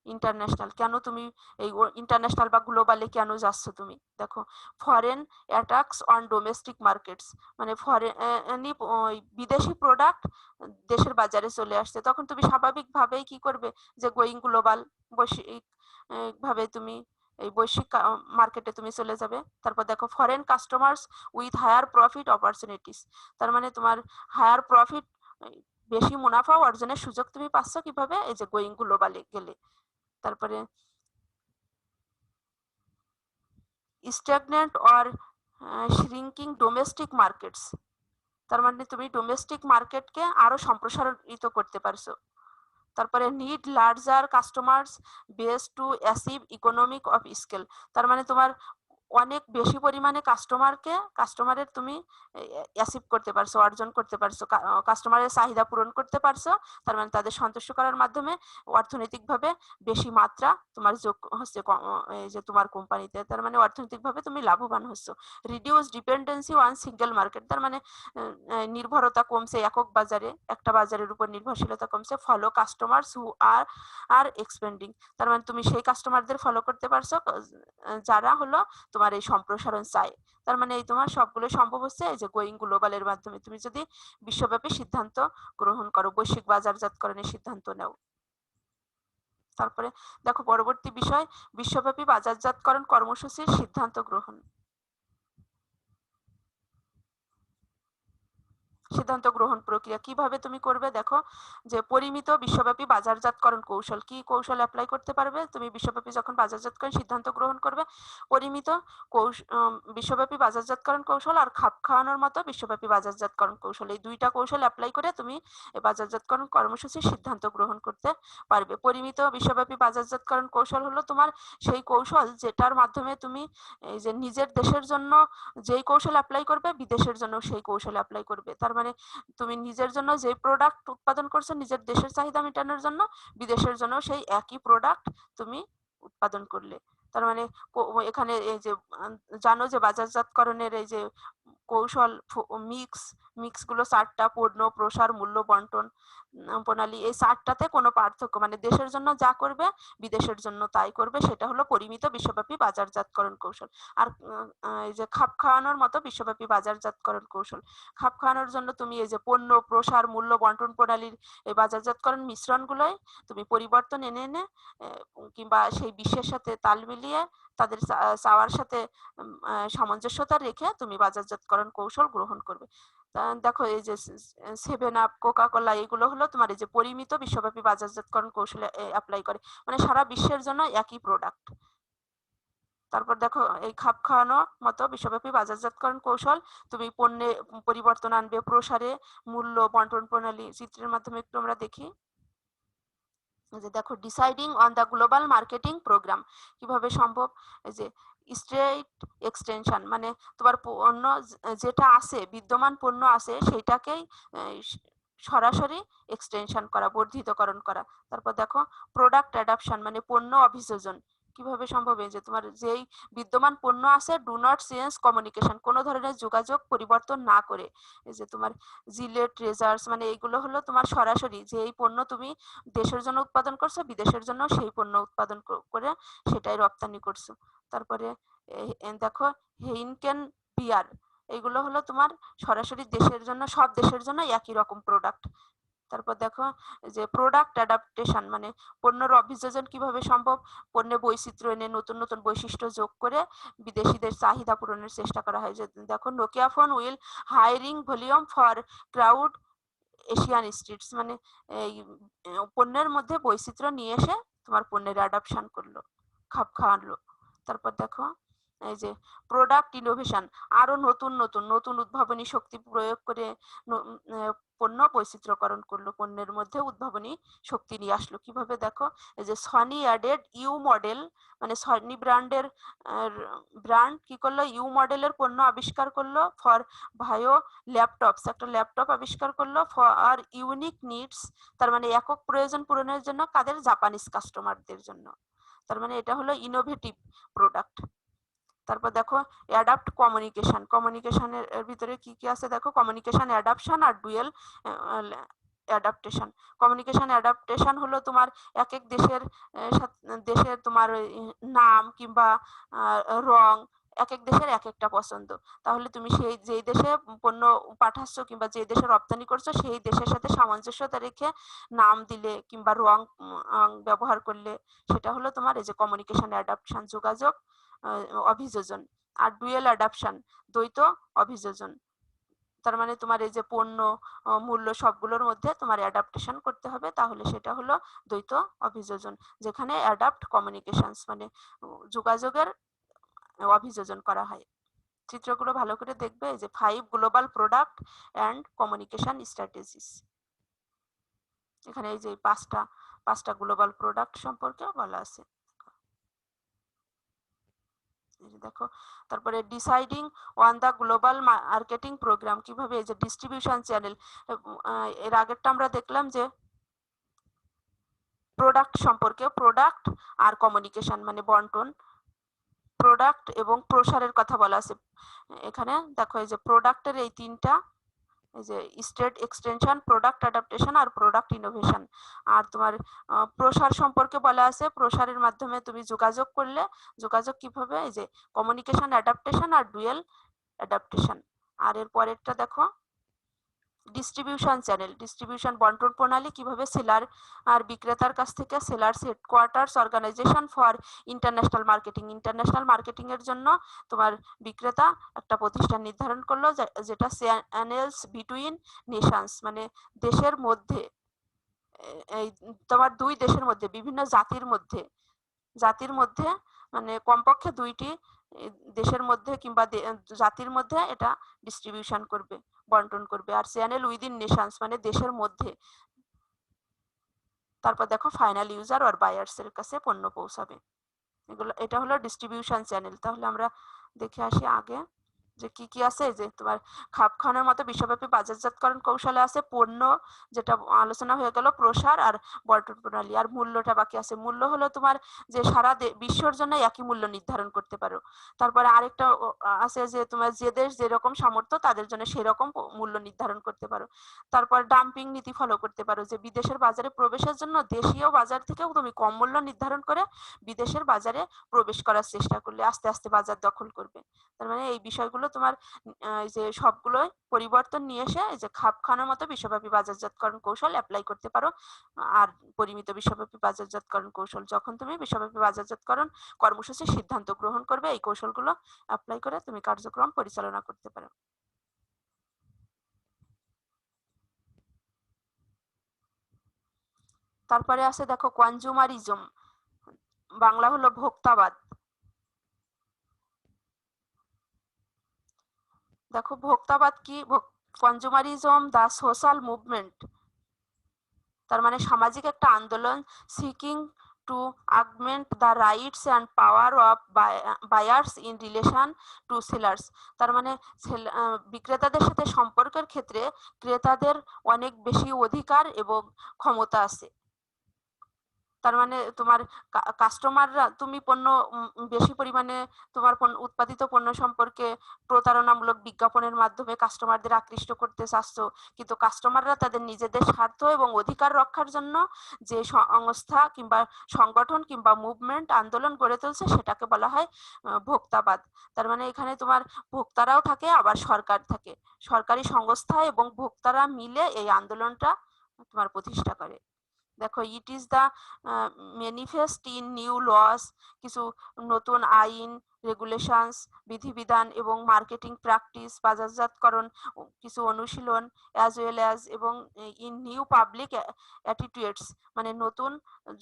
international, কেন তুমি এই ইন্টারন্যাশনাল বা গ্লোবালে কেন যাচ্ছ তুমি। দেখো foreign attacks on domestic markets, মানে বিদেশি প্রোডাক্ট দেশের বাজারে চলে আসছে, তখন তুমি স্বাভাবিকভাবেই কি করবে যে গোয়িং গ্লোবাল, বৈশ্বিক ভাবে তুমি এই বৈশ্বিক মার্কেটে তুমি চলে যাবে। তারপর দেখো foreign customers with higher profit opportunities, তার মানে তোমার হায়ার প্রফিট, বেশি মুনাফা অর্জনের সুযোগ তুমি পাচ্ছ কিভাবে, এই যে গোয়িং গ্লোবালে গেলে। তারপরে stagnant or shrinking domestic markets, তার মানে তুমি ডোমেস্টিক মার্কেটকে আরো সম্প্রসারিত করতে পারছো। তারপরে need larger customers base to achieve economic of scale, তার মানে তোমার অনেক বেশি পরিমাণে কাস্টমারের তুমি অ্যাচিভ করতে পারছো, অর্জন করতে পারছো, কাস্টমারের চাহিদা পূরণ করতে পারছো। তার মানে তাদের সন্তুষ্ট করার মাধ্যমে অর্থনৈতিকভাবে বেশি মাত্রা তোমার যোগ হচ্ছে এই যে তোমার কোম্পানিতে, তার মানে অর্থনৈতিকভাবে তুমি লাভবান হচ্ছ। Reduce dependency on single market, তার মানে নির্ভরতা কমছে একক বাজারে, একটা বাজারের উপর নির্ভরশীলতা কমছে। ফলো কাস্টমার্স হু আর এক্সপেন্ডিং, তার মানে তুমি সেই কাস্টমারদের ফলো করতে পারছো যারা হলো তোমার এই সম্প্রসারণ চায়। তার মানে এই তোমার সবগুলো সম্ভব হচ্ছে এই যে গোয়িং গ্লোবালের মাধ্যমে, তুমি যদি বিশ্বব্যাপী সিদ্ধান্ত গ্রহণ করো, বৈশ্বিক বাজারজাতকরণের সিদ্ধান্ত নাও। তারপরে দেখো পরবর্তী বিষয় বিশ্বব্যাপী বাজারজাতকরণ কর্মসূচির সিদ্ধান্ত গ্রহণ। সিদ্ধান্ত গ্রহণ প্রক্রিয়া কিভাবে তুমি করবে দেখো, যে পরিমিত বিশ্বব্যাপী বাজারজাতকরণ কৌশল, কি কৌশল অ্যাপ্লাই করতে পারবে তুমি বিশ্বব্যাপী যখন বাজারজাতকরণ সিদ্ধান্ত গ্রহণ করবে? পরিমিত বিশ্বব্যাপী বাজারজাতকরণ কৌশল আর খাপ খাওয়ানোর মতো বিশ্বব্যাপী বাজারজাতকরণ কৌশল, এই দুইটা কৌশল অ্যাপ্লাই করে তুমি এই বাজারজাতকরণ কর্মসূচির সিদ্ধান্ত গ্রহণ করতে পারবে। পরিমিত বিশ্বব্যাপী বাজারজাতকরণ কৌশল হলো তোমার সেই কৌশল যেটার মাধ্যমে তুমি এই যে নিজের দেশের জন্য যেই কৌশল অ্যাপ্লাই করবে বিদেশের জন্য সেই কৌশল অ্যাপ্লাই করবে। তার মানে তুমি নিজের জন্য যে প্রোডাক্ট উৎপাদন করছো নিজের দেশের চাহিদা মেটানোর জন্য, বিদেশের জন্য সেই একই প্রোডাক্ট তুমি উৎপাদন করলে। তার মানে এখানে এই যে জানো যে বাজারজাতকরণের এই যে কৌশল মিক্স গুলো 4টা: পণ্য, প্রসার, মূল্য, বন্টন প্রণালী। এই 4টাতে কোনো পার্থক্য মানে দেশের জন্য যা করবে বিদেশের জন্য তাই করবে, সেটা হলো পরিমিত বিশ্বব্যাপী বাজারজাতকরণ কৌশল। আর এই যে খাপ খাওয়ানোর মতো বিশ্বব্যাপী বাজারজাতকরণ কৌশল, খাপ খাওয়ানোর জন্য তুমি এই যে পণ্য, প্রসার, মূল্য, বন্টন প্রণালীর এই বাজারজাতকরণ মিশ্রণগুলোয় তুমি পরিবর্তন এনে এনে কিংবা সেই বিশ্বের সাথে তাল মিলিয়ে তাদের চাওয়ার সাথে সামঞ্জস্যতা রেখে তুমি বাজারজাতকরণ কৌশল গ্রহণ করবে। দেখো এই যে 7 আপ, কোকা কোলা, এগুলো হলো তোমার এই যে পরিমিত বিশ্বব্যাপী বাজারজাতকরণ কৌশলে অ্যাপ্লাই করে, মানে সারা বিশ্বের জন্য একই প্রোডাক্ট। তারপর দেখো এই খাপ খাওয়ানো মতো বিশ্বব্যাপী বাজারজাতকরণ কৌশল, তুমি পণ্যে পরিবর্তন আনবে, প্রসারে, মূল্য, বন্টন প্রণালী। চিত্রের মাধ্যমে একটু আমরা দেখি যে দেখো deciding on the global marketing program কিভাবে সম্ভব। এই যে স্ট্রেট এক্সটেনশন মানে তোমার পণ্য যেটা আছে, বিদ্যমান পণ্য আছে সেইটাকেই সরাসরি এক্সটেনশন করা, বর্ধিতকরণ করা। তারপর দেখো প্রোডাক্ট অ্যাডাপশন মানে পণ্য অভিযোজন কিভাবে সম্ভব। এই যে তোমার যেই বিদ্যমান পণ্য আছে, ডু নট চেঞ্জ কমিউনিকেশন, কোনো ধরনের যোগাযোগ পরিবর্তন না করে। এই যে তোমার জিলেট, রেজার্স মানে এইগুলো হলো তোমার সরাসরি যে এই পণ্য তুমি দেশের জন্য উৎপাদন করছো, বিদেশের জন্য সেই পণ্য উৎপাদন করে সেটাই রপ্তানি করছো। তারপরে দেখো হেইনকেন বিয়ার, এইগুলো হলো তোমার সরাসরি দেশের জন্য, সব দেশের জন্য একই রকম প্রোডাক্ট। তারপর দেখো যে প্রোডাক্ট অ্যাডাপ্টেশন মানে পণ্যের অভিযোজন কিভাবে সম্ভব। পণ্যে বৈচিত্র্য এনে নতুন নতুন বৈশিষ্ট্য যোগ করে বিদেশিদের চাহিদা পূরণের চেষ্টা করা হয়। যে দেখো Nokia phone will hiring volume for crowd Asian streets মানে এই পণ্যের মধ্যে বৈচিত্র্য নিয়ে এসে তোমার পণ্যের অ্যাডাপশন করলো, খাপ খাওয়ালো। তারপর দেখো এই যে প্রোডাক্ট ইনোভেশন, আরো নতুন নতুন নতুন উদ্ভাবনী শক্তি প্রয়োগ করে পণ্য বৈচিত্র্যকরণ করলো, পণ্যের মধ্যে উদ্ভাবনী শক্তি নিয়ে আসলো। কিভাবে দেখো এই যে সনি অ্যাডেড ইউ মডেল মানে সনি ব্র্যান্ডের ব্র্যান্ড কি করলো, ইউ মডেলের পণ্য আবিষ্কার করলো ফর ভাইও ল্যাপটপস, একটা ল্যাপটপ আবিষ্কার করলো ফর ইউনিক নিডস, তার মানে একক প্রয়োজন পূরণের জন্য কাদের, জাপানিজ কাস্টমারদের জন্য। তার মানে এটা হলো ইনোভেটিভ প্রোডাক্ট। তারপর দেখো অ্যাডাপ্ট কমিউনিকেশন, কমিউনিকেশনের ভিতরে কি কি আছে দেখো, কমিউনিকেশন অ্যাডাপশন আর ডুয়েল অ্যাডাপ্টেশন। কমিউনিকেশন অ্যাডাপ্টেশন হলো তোমার এক এক দেশের তোমার নাম কিংবা রং, এক এক দেশের এক একটা পছন্দ। তাহলে তুমি সেই যেই দেশে পণ্য পাঠাচ্ছ কিংবা যে দেশে রপ্তানি করছো সেই দেশের সাথে সামঞ্জস্যতা রেখে নাম দিলে কিংবা রং ব্যবহার করলে সেটা হলো তোমার এই যে কমিউনিকেশন অ্যাডাপশন, যোগাযোগ অভিযোজন। আর ডুয়েল অ্যাডাপশন, দ্বৈত অভিযোজন। তার মানে তোমার এই যে পণ্য, মূল্য সবগুলোর মধ্যে তোমার অ্যাডাপ্টেশন করতে হবে, তাহলে সেটা হলো দ্বৈত অভিযোজন, যেখানে অ্যাডাপ্ট কমিউনিকেশনস মানে যোগাযোগের অভিযোজন করা হয়। চিত্রগুলো ভালো করে দেখবে, এই যে 5 global product and communication strategies. এখানে এই যে পাঁচটা গ্লোবাল প্রোডাক্ট সম্পর্কে বলা আছে দেখো। তারপরে deciding on the global marketing program কিভাবে, এই যে ডিস্ট্রিবিউশন চ্যানেল, এর আগেরটা আমরা দেখলাম যে প্রোডাক্ট সম্পর্কে, প্রোডাক্ট আর কমিউনিকেশন মানে বন্টন, প্রোডাক্ট এবং প্রসারের কথা বলা আছে। এখানে দেখো এই যে প্রোডাক্টের এই তিনটা, এই যে স্টেট এক্সটেনশন, প্রোডাক্ট অ্যাডাপ্টেশন আর প্রোডাক্ট ইনোভেশন। আর তোমার প্রসার সম্পর্কে বলা আছে, প্রসারের মাধ্যমে তুমি যোগাযোগ করলে, যোগাযোগ কিভাবে, এই যে কমিউনিকেশন অ্যাডাপ্টেশন আর ডুয়েল অ্যাডাপ্টেশন। আর এর পরেরটা দেখো ডিস্ট্রিবিউশন চ্যানেল, ডিস্ট্রিবিউশন বন্টন প্রণালী, কিভাবে সেলার আর বিক্রেতার কাছ থেকে sellers headquarters organization for international marketing, international marketing এর জন্য তোমার বিক্রেতা একটা প্রতিষ্ঠান নির্ধারণ করলো যেটা চ্যানেলস বিটুইন নেশনস, মানে দেশের মধ্যে, এই তোমার দুই দেশের মধ্যে, বিভিন্ন জাতির মধ্যে মানে কমপক্ষে দুইটি দেশের মধ্যে কিংবা জাতির মধ্যে এটা ডিস্ট্রিবিউশন করবে, বন্টন করবে। আর চ্যানেল উইদিন নেশনস মানে দেশের মধ্যে। তারপর দেখো ফাইনাল ইউজার আর বায়ার্স এর কাছে পণ্য পৌঁছাবে। এটা হলো ডিস্ট্রিবিউশন চ্যানেল। তাহলে আমরা দেখে আসি আগে যে কি কি আছে। যে তোমার খাপ খাওয়ানোর মতো বিশ্বব্যাপী বাজারজাতকরণ কৌশলে আছে পণ্য, যেটা আলোচনা হয়ে গেল, প্রসার আর বন্টন প্রণালী। আর মূল্যটা বাকি আছে। মূল্য হলো তোমার যে সারা বিশ্বর জন্য একই মূল্য নির্ধারণ করতে পারো। তারপরে আরেকটা আছে যে তোমার যে দেশ যেরকম সামর্থ্য তাদের জন্য সেরকম মূল্য নির্ধারণ করতে পারো। তারপর ডাম্পিং নীতি ফলো করতে পারো, যে বিদেশের বাজারে প্রবেশের জন্য দেশীয় বাজার থেকেও তুমি কম মূল্য নির্ধারণ করে বিদেশের বাজারে প্রবেশ করার চেষ্টা করলে আস্তে আস্তে বাজার দখল করবে। তার মানে এই বিষয়গুলো তোমার যে সবগুলোই পরিবর্তন নিয়ে এসে এই যে খাপ খাওয়ানোর মতো বিশ্বব্যাপী বাজারজাতকরণ কৌশল অ্যাপ্লাই করতে পারো। আর পরিমিত বিশ্বব্যাপী বাজারজাতকরণ কৌশল, যখন তুমি বিশ্বব্যাপী বাজারজাতকরণ কর্মসূচির সিদ্ধান্ত গ্রহণ করবে, এই কৌশলগুলো অ্যাপ্লাই করে তুমি কার্যক্রম পরিচালনা করতে পারো। তারপরে আছে দেখো কনজুমারিজম, বাংলা হলো ভোক্তাবাদ। দেখো ভোক্তাবাদ কি, কনজুমারিজম দ্য সোশ্যাল মুভমেন্ট, তার মানে সামাজিক একটা আন্দোলন, seeking to augment the rights and power of buyers in relation to sellers. তার মানে বিক্রেতাদের সাথে সম্পর্কের ক্ষেত্রে ক্রেতাদের অনেক বেশি অধিকার এবং ক্ষমতা আছে। তার মানে তোমার কাস্টমাররা, তুমি পণ্য বেশি পরিমাণে তোমার উৎপাদিত পণ্য সম্পর্কে প্রতারণামূলক বিজ্ঞাপনের মাধ্যমে কাস্টমারদের আকৃষ্ট করতে চাচ্ছ, কিন্তু কাস্টমাররা তাদের নিজেদের স্বার্থ এবং অধিকার রক্ষার জন্য যে সংস্থা কিংবা সংগঠন কিংবা মুভমেন্ট আন্দোলন গড়ে তুলছে সেটাকে বলা হয় ভোক্তাবাদ। তার মানে এখানে তোমার ভোক্তারাও থাকে, আবার সরকার থাকে, সরকারি সংস্থা এবং ভোক্তারা মিলে এই আন্দোলনটা তোমার প্রতিষ্ঠা করে। দেখো it is the manifest in new laws, কিছু নতুন আইন, রেগুলেশনস, বিধিবিধান এবং মার্কেটিং প্র্যাকটিস, বাজারজাতকরণ কিছু অনুশীলন, অ্যাজ ওয়েল অ্যাজ এবং ইন নিউ পাবলিক অ্যাটিটিউডস, মানে নতুন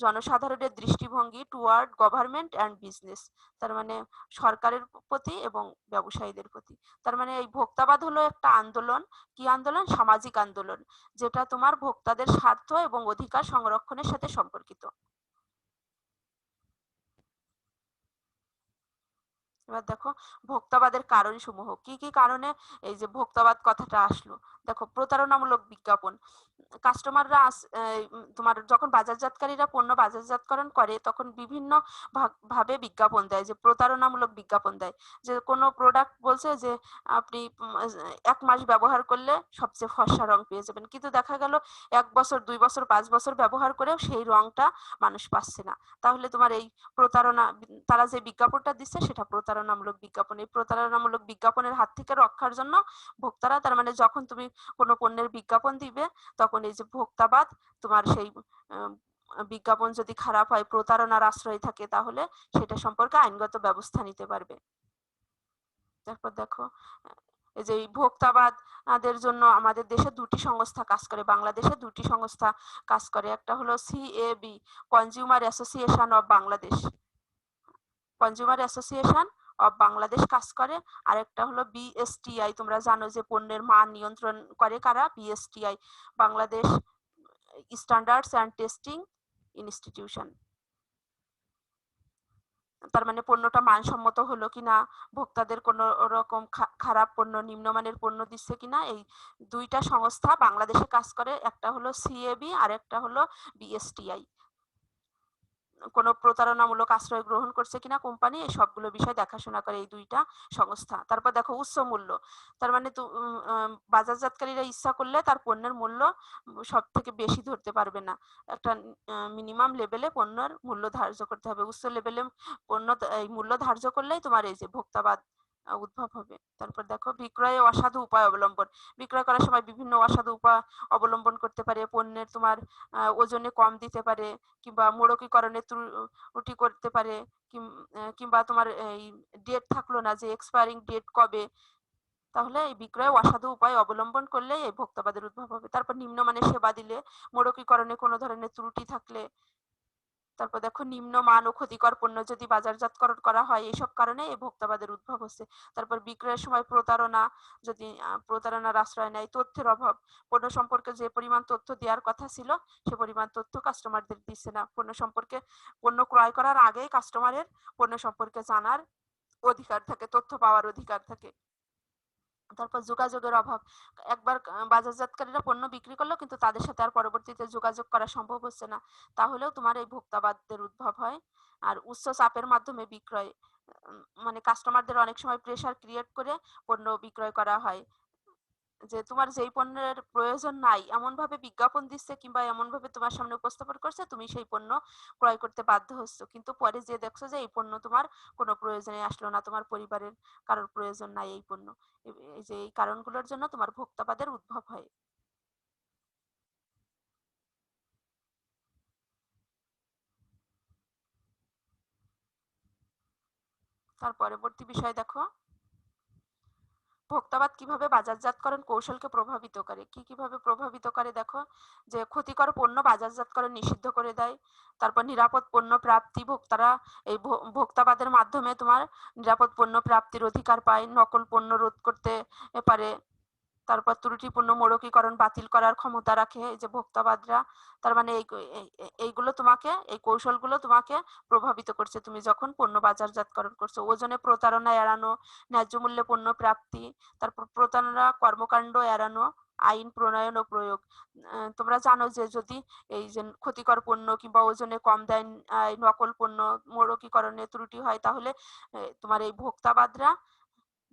জনসাধারণের দৃষ্টিভঙ্গি টুয়ার্ড গভর্নমেন্ট অ্যান্ড বিজনেস, তার মানে সরকারের প্রতি এবং ব্যবসায়ীদের প্রতি। তার মানে এই ভোক্তাবাদ হলো একটা আন্দোলন, কি আন্দোলন? সামাজিক আন্দোলন, যেটা তোমার ভোক্তাদের স্বার্থ এবং অধিকার সংরক্ষণের সাথে সম্পর্কিত। এবার দেখো ভোক্তাবাদের কারণ সমূহ, কি কি কারণে এই যে ভোক্তাবাদ কথাটা আসলো। দেখো প্রতারণামূলক বিজ্ঞাপন, কাস্টমাররা তোমার যখন বাজারজাতকারীরা পণ্য বাজারজাতকরণ করে তখন বিভিন্ন ভাবে বিজ্ঞাপন দেয়, যে প্রতারণামূলক বিজ্ঞাপন দেয়, যে কোনো প্রোডাক্ট বলছে যে আপনি 1 মাস ব্যবহার করলে সবচেয়ে ফর্সা রং পেয়ে যাবেন, কিন্তু দেখা গেল 1 বছর 2 বছর 5 বছর ব্যবহার করেও সেই রংটা মানুষ পাচ্ছে না। তাহলে তোমার এই প্রতারণা, তারা যে বিজ্ঞাপনটা দিচ্ছে সেটা প্রতারণামূলক বিজ্ঞাপন। এই প্রতারণামূলক বিজ্ঞাপনের হাত থেকে রক্ষার জন্য ভোক্তারা, তার মানে যখন তুমি কোনো পণ্যের বিজ্ঞাপন দিবে তখন এই যে ভোক্তাবাদ তোমার সেই বিজ্ঞাপন যদি খারাপ হয়, প্রতারণার আশ্রয় থাকে, তাহলে সেটা সম্পর্কে আইনগত ব্যবস্থা নিতে পারবে। তারপর দেখো এই যে ভোক্তাবাদের জন্য আমাদের দেশে 2টি সংস্থা কাজ করে, বাংলাদেশে 2টি সংস্থা কাজ করে। একটা হলো CAB, consumer association of Bangladesh, consumer association of Bangladesh কাজ করে। আর একটা হলো বিএসটিআই, তোমরা জানো যে পণ্যের মান নিয়ন্ত্রণ করে কারা? BSTI, Bangladesh standards and testing institution. তার মানে পণ্যটা মানসম্মত হলো কিনা, ভোক্তাদের কোনো রকম খারাপ পণ্য, নিম্নমানের পণ্য দিচ্ছে কিনা, এই 2টা সংস্থা বাংলাদেশে কাজ করে। একটা হলো সিএবি আর একটা হলো বিএসটিআই। কোনো প্রতারণামূলক আশ্রয় গ্রহণ করছে কিনা কোম্পানি, এই সবগুলো বিষয় দেখাশোনা করে এই 2টা সংস্থা। তারপর দেখো উচ্চ মূল্য, তার মানে বাজারজাতকারীরা ইচ্ছা করলে তার পণ্যের মূল্য সব থেকে বেশি ধরতে পারবে না, একটা মিনিমাম লেভেলে পণ্যের মূল্য ধার্য করতে হবে। উচ্চ লেভেলে পণ্য এই মূল্য ধার্য করলেই তোমার এই যে ভোক্তাবাদ উদ্ভব হবে। তারপর দেখো বিক্রয়ে অসাধু উপায় অবলম্বন। বিক্রয় করার সময় বিভিন্ন অসাধু উপায় অবলম্বন করতে পারে। পণ্যের তোমার ওজনে কম দিতে পারে, কিংবা মোড়কীকরণে ত্রুটি করতে পারে, কিংবা তোমার এই ডেট থাকলো না যে এক্সপায়ারিং ডেট কবে, তাহলে এই বিক্রয়ে অসাধু উপায় অবলম্বন করলে এই ভোক্তাবাদের উদ্ভব হবে। তারপর নিম্নমানের সেবা দিলে, মোড়কীকরণে কোনো ধরনের ত্রুটি থাকলে, তারপর দেখো নিম্নমান ও ক্ষতিকর পণ্য যদি বাজারজাতকরণ করা হয়, এইসব কারণে এই ভোক্তাবাদের উদ্ভব হচ্ছে। তারপর বিক্রয়ের সময় প্রতারণা, যদি প্রতারণার আশ্রয় নেয়, তথ্যের অভাব, পণ্য সম্পর্কে যে পরিমাণ তথ্য দেওয়ার কথা ছিল সে পরিমাণ তথ্য কাস্টমারদের দিচ্ছে না। পণ্য ক্রয় করার আগেই কাস্টমারের পণ্য সম্পর্কে জানার অধিকার থাকে, তথ্য পাওয়ার অধিকার থাকে। তারপর যোগাযোগের অভাব, একবার বাজারজাতকারীরা পণ্য বিক্রি করলো কিন্তু তাদের সাথে আর পরবর্তীতে যোগাযোগ করা সম্ভব হচ্ছে না, তাহলেও তোমার এই ভোক্তাবাদের উদ্ভব হয়। আর উচ্চ চাপের মাধ্যমে বিক্রয়, মানে কাস্টমারদের অনেক সময় প্রেসার ক্রিয়েট করে পণ্য বিক্রয় করা হয়, যে তোমার যেই পণ্যের প্রয়োজন নাই এমন ভাবে বিজ্ঞাপন দিচ্ছে কিংবা এমন ভাবে তোমার সামনে উপস্থাপন করছে, তুমি সেই পণ্য ক্রয় করতে বাধ্য হচ্ছ, কিন্তু পরে যে দেখছো যে এই পণ্য তোমার কোনো প্রয়োজনে আসলো না, তোমার পরিবারের কারোর প্রয়োজন নাই এই পণ্য। এই যে এই কারণগুলোর জন্য তোমার ভোক্তাবাদের উদ্ভব হয়। তার পরবর্তী বিষয় দেখো, ভোক্তাবাদ কিভাবে বাজারজাতকরণ কৌশলকে প্রভাবিত করে। কিভাবে প্রভাবিত করে দেখো, যে ক্ষতিকর পণ্য বাজারজাতকরণ নিষিদ্ধ করে দেয়। তারপর নিরাপদ পণ্য প্রাপ্তি, ভোক্তারা এই ভোক্তাবাদের মাধ্যমে তোমার নিরাপদ পণ্য প্রাপ্তির অধিকার পায়, নকল পণ্য রোধ করতে পারে। তারপর ত্রুটিপূর্ণ মোড়কীকরণ বাতিল করার ক্ষমতা রাখে এই যে ভোক্তাবাদরা। তার মানে এইগুলো তোমাকে, এই কৌশলগুলো তোমাকে প্রভাবিত করছে তুমি যখন পণ্য বাজারজাতকরণ করছো। ওজনে প্রতারণা এড়ানো, ন্যায্য মূল্যে পণ্য প্রাপ্তি, তারপর প্রতারণা কর্মকাণ্ড এড়ানো, আইন প্রণয়ন ও প্রয়োগ। তোমরা জানো যে যদি এই যে ক্ষতিকর পণ্য কিংবা ওজনে কম দেয়, নকল পণ্য, মোড়কীকরণে ত্রুটি হয়, তাহলে তোমার এই ভোক্তাবাদরা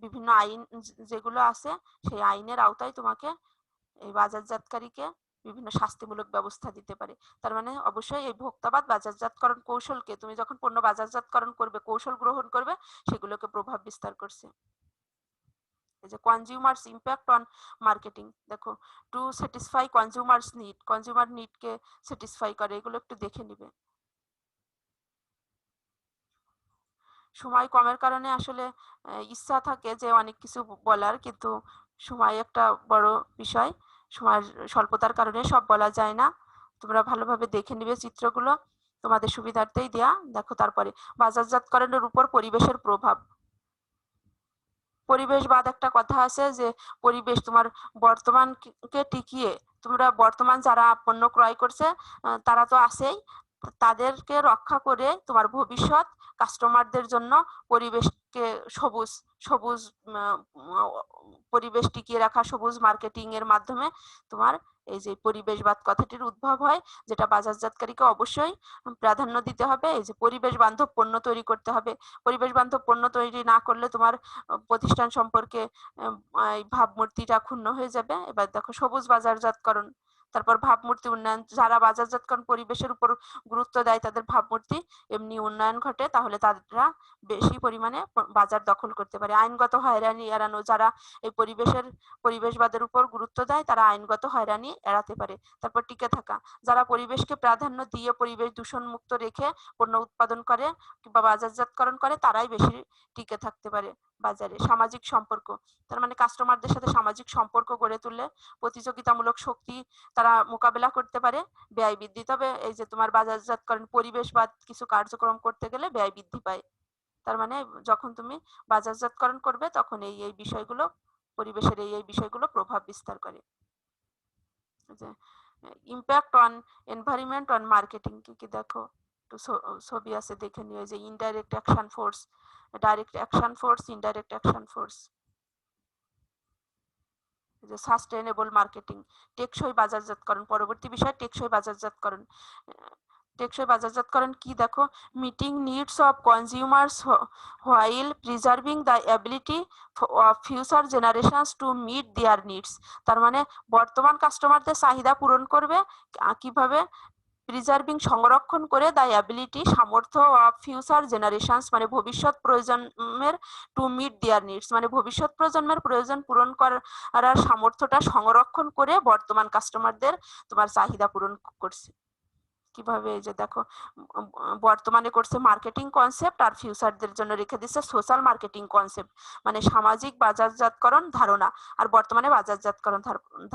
বিভিন্ন আইন যেগুলো আছে সেই আইনের আওতায় তোমাকে, এই বাজারজাতকারীকে বিভিন্ন শাস্তিমূলক ব্যবস্থা দিতে পারে। তার মানে অবশ্যই এই ভোক্তাবাদ বাজারজাতকরণ কৌশলকে, তুমি যখন পণ্য বাজারজাতকরণ করবে, কৌশল গ্রহণ করবে, সেগুলোকে প্রভাব বিস্তার করছে। এই যে কনজিউমার্স ইম্প্যাক্ট অন মার্কেটিং, দেখো to satisfy consumers need, consumer নিডকে স্যাটিসফাই করে, এগুলো একটু দেখে নিবে। সময় কমের কারণে আসলে ইচ্ছা থাকে যে অনেক কিছু বলার, কিন্তু সময় একটা বড় বিষয়, সময়ের স্বল্পতার কারণে সব বলা যায় না। তোমরা ভালোভাবে দেখে নিবে চিত্রগুলো, তোমাদের সুবিধার্থেই দেয়া। দেখো তারপরে বাজারজাতকরণের উপর পরিবেশের প্রভাব। পরিবেশবাদ একটা কথা আছে যে পরিবেশ তোমার বর্তমানকে টিকিয়ে, তোমরা বর্তমান যারা পণ্য ক্রয় করছে তারা তো আছেই, তাদেরকে রক্ষা করে তোমার ভবিষ্যৎ কাস্টমারদের জন্য পরিবেশকে সবুজ সবুজ পরিবেশ টিকিয়ে রাখা, সবুজ মার্কেটিং এর মাধ্যমে তোমার এই যে পরিবেশবাদ কথাটির উদ্ভব হয়, যেটা বাজারজাতকারীকে অবশ্যই প্রাধান্য দিতে হবে। এই যে পরিবেশ বান্ধব পণ্য তৈরি করতে হবে, পরিবেশ বান্ধব পণ্য তৈরি না করলে তোমার প্রতিষ্ঠান সম্পর্কে ভাবমূর্তিটা ক্ষুণ্ণ হয়ে যাবে। এবার দেখো সবুজ বাজারজাতকরণ, তারপর ভাবমূর্তি উন্নয়ন, যারা বাজারজাতকরণ পরিবেশের উপর গুরুত্ব দেয় তাদের ভাবমূর্তি এমনি উন্নয়ন ঘটে, তাহলে তারা বেশি পরিমাণে বাজার দখল করতে পারে। আইনগত হয়রানি এড়ানো, যারা এই পরিবেশবাদের উপর গুরুত্ব দেয় তারা আইনগত হয়রানি এড়াতে পারে। তারপর টিকে থাকা, যারা পরিবেশকে প্রাধান্য দিয়ে পরিবেশ দূষণ মুক্ত রেখে পণ্য উৎপাদন করে কিংবা বাজারজাতকরণ করে, তারাই বেশি টিকে থাকতে পারে বাজারে। সামাজিক সম্পর্ক, তার মানে কাস্টমারদের সাথে সামাজিক সম্পর্ক গড়ে তুললে প্রতিযোগিতামূলক শক্তি তারা মোকাবেলা করতে পারে, ব্যয় বৃদ্ধি। তবে এই যে তোমার বাজারজাতকরণ পরিবেশবাদ কিছু কার্যক্রম করতে গেলে ব্যয় বৃদ্ধি পায়। তার মানে যখন তুমি বাজারজাতকরণ করবে তখন এই বিষয়গুলো, পরিবেশের এই বিষয়গুলো প্রভাব বিস্তার করে। যে impact on environment on marketing, কি দেখো একটু ছবি আছে দেখে নিও। যে indirect action force, direct action force, indirect action force. যে সাস্টেইনেবল মার্কেটিং, টেকসই বাজারজাতকরণ, পরবর্তী বিষয় টেকসই বাজারজাতকরণ। টেকসই বাজারজাতকরণ কি দেখো, meeting needs of consumers while preserving the ability of future generations to meet their needs. তার মানে বর্তমান কাস্টমারদের চাহিদা পূরণ করবে কিভাবে, প্রিজার্ভিং সংরক্ষণ করে দ্য অ্যাবিলিটি সামর্থ্য অফ ফিউচার জেনারেশনস মানে ভবিষ্যৎ প্রজন্মের টু মিট দেয়ার নিডস মানে ভবিষ্যৎ প্রজন্মের প্রয়োজন পূরণ করার সামর্থ্যটা সংরক্ষণ করে বর্তমান কাস্টমারদের তোমার চাহিদা পূরণ করছে। কিভাবে, এই যে দেখো বর্তমানে করছে মার্কেটিং কনসেপ্ট আর ফিউচারদের জন্য রেখে দিচ্ছে সোশ্যাল মার্কেটিং কনসেপ্ট মানে সামাজিক বাজারজাতকরণ ধারণা আর বর্তমানে বাজারজাতকরণ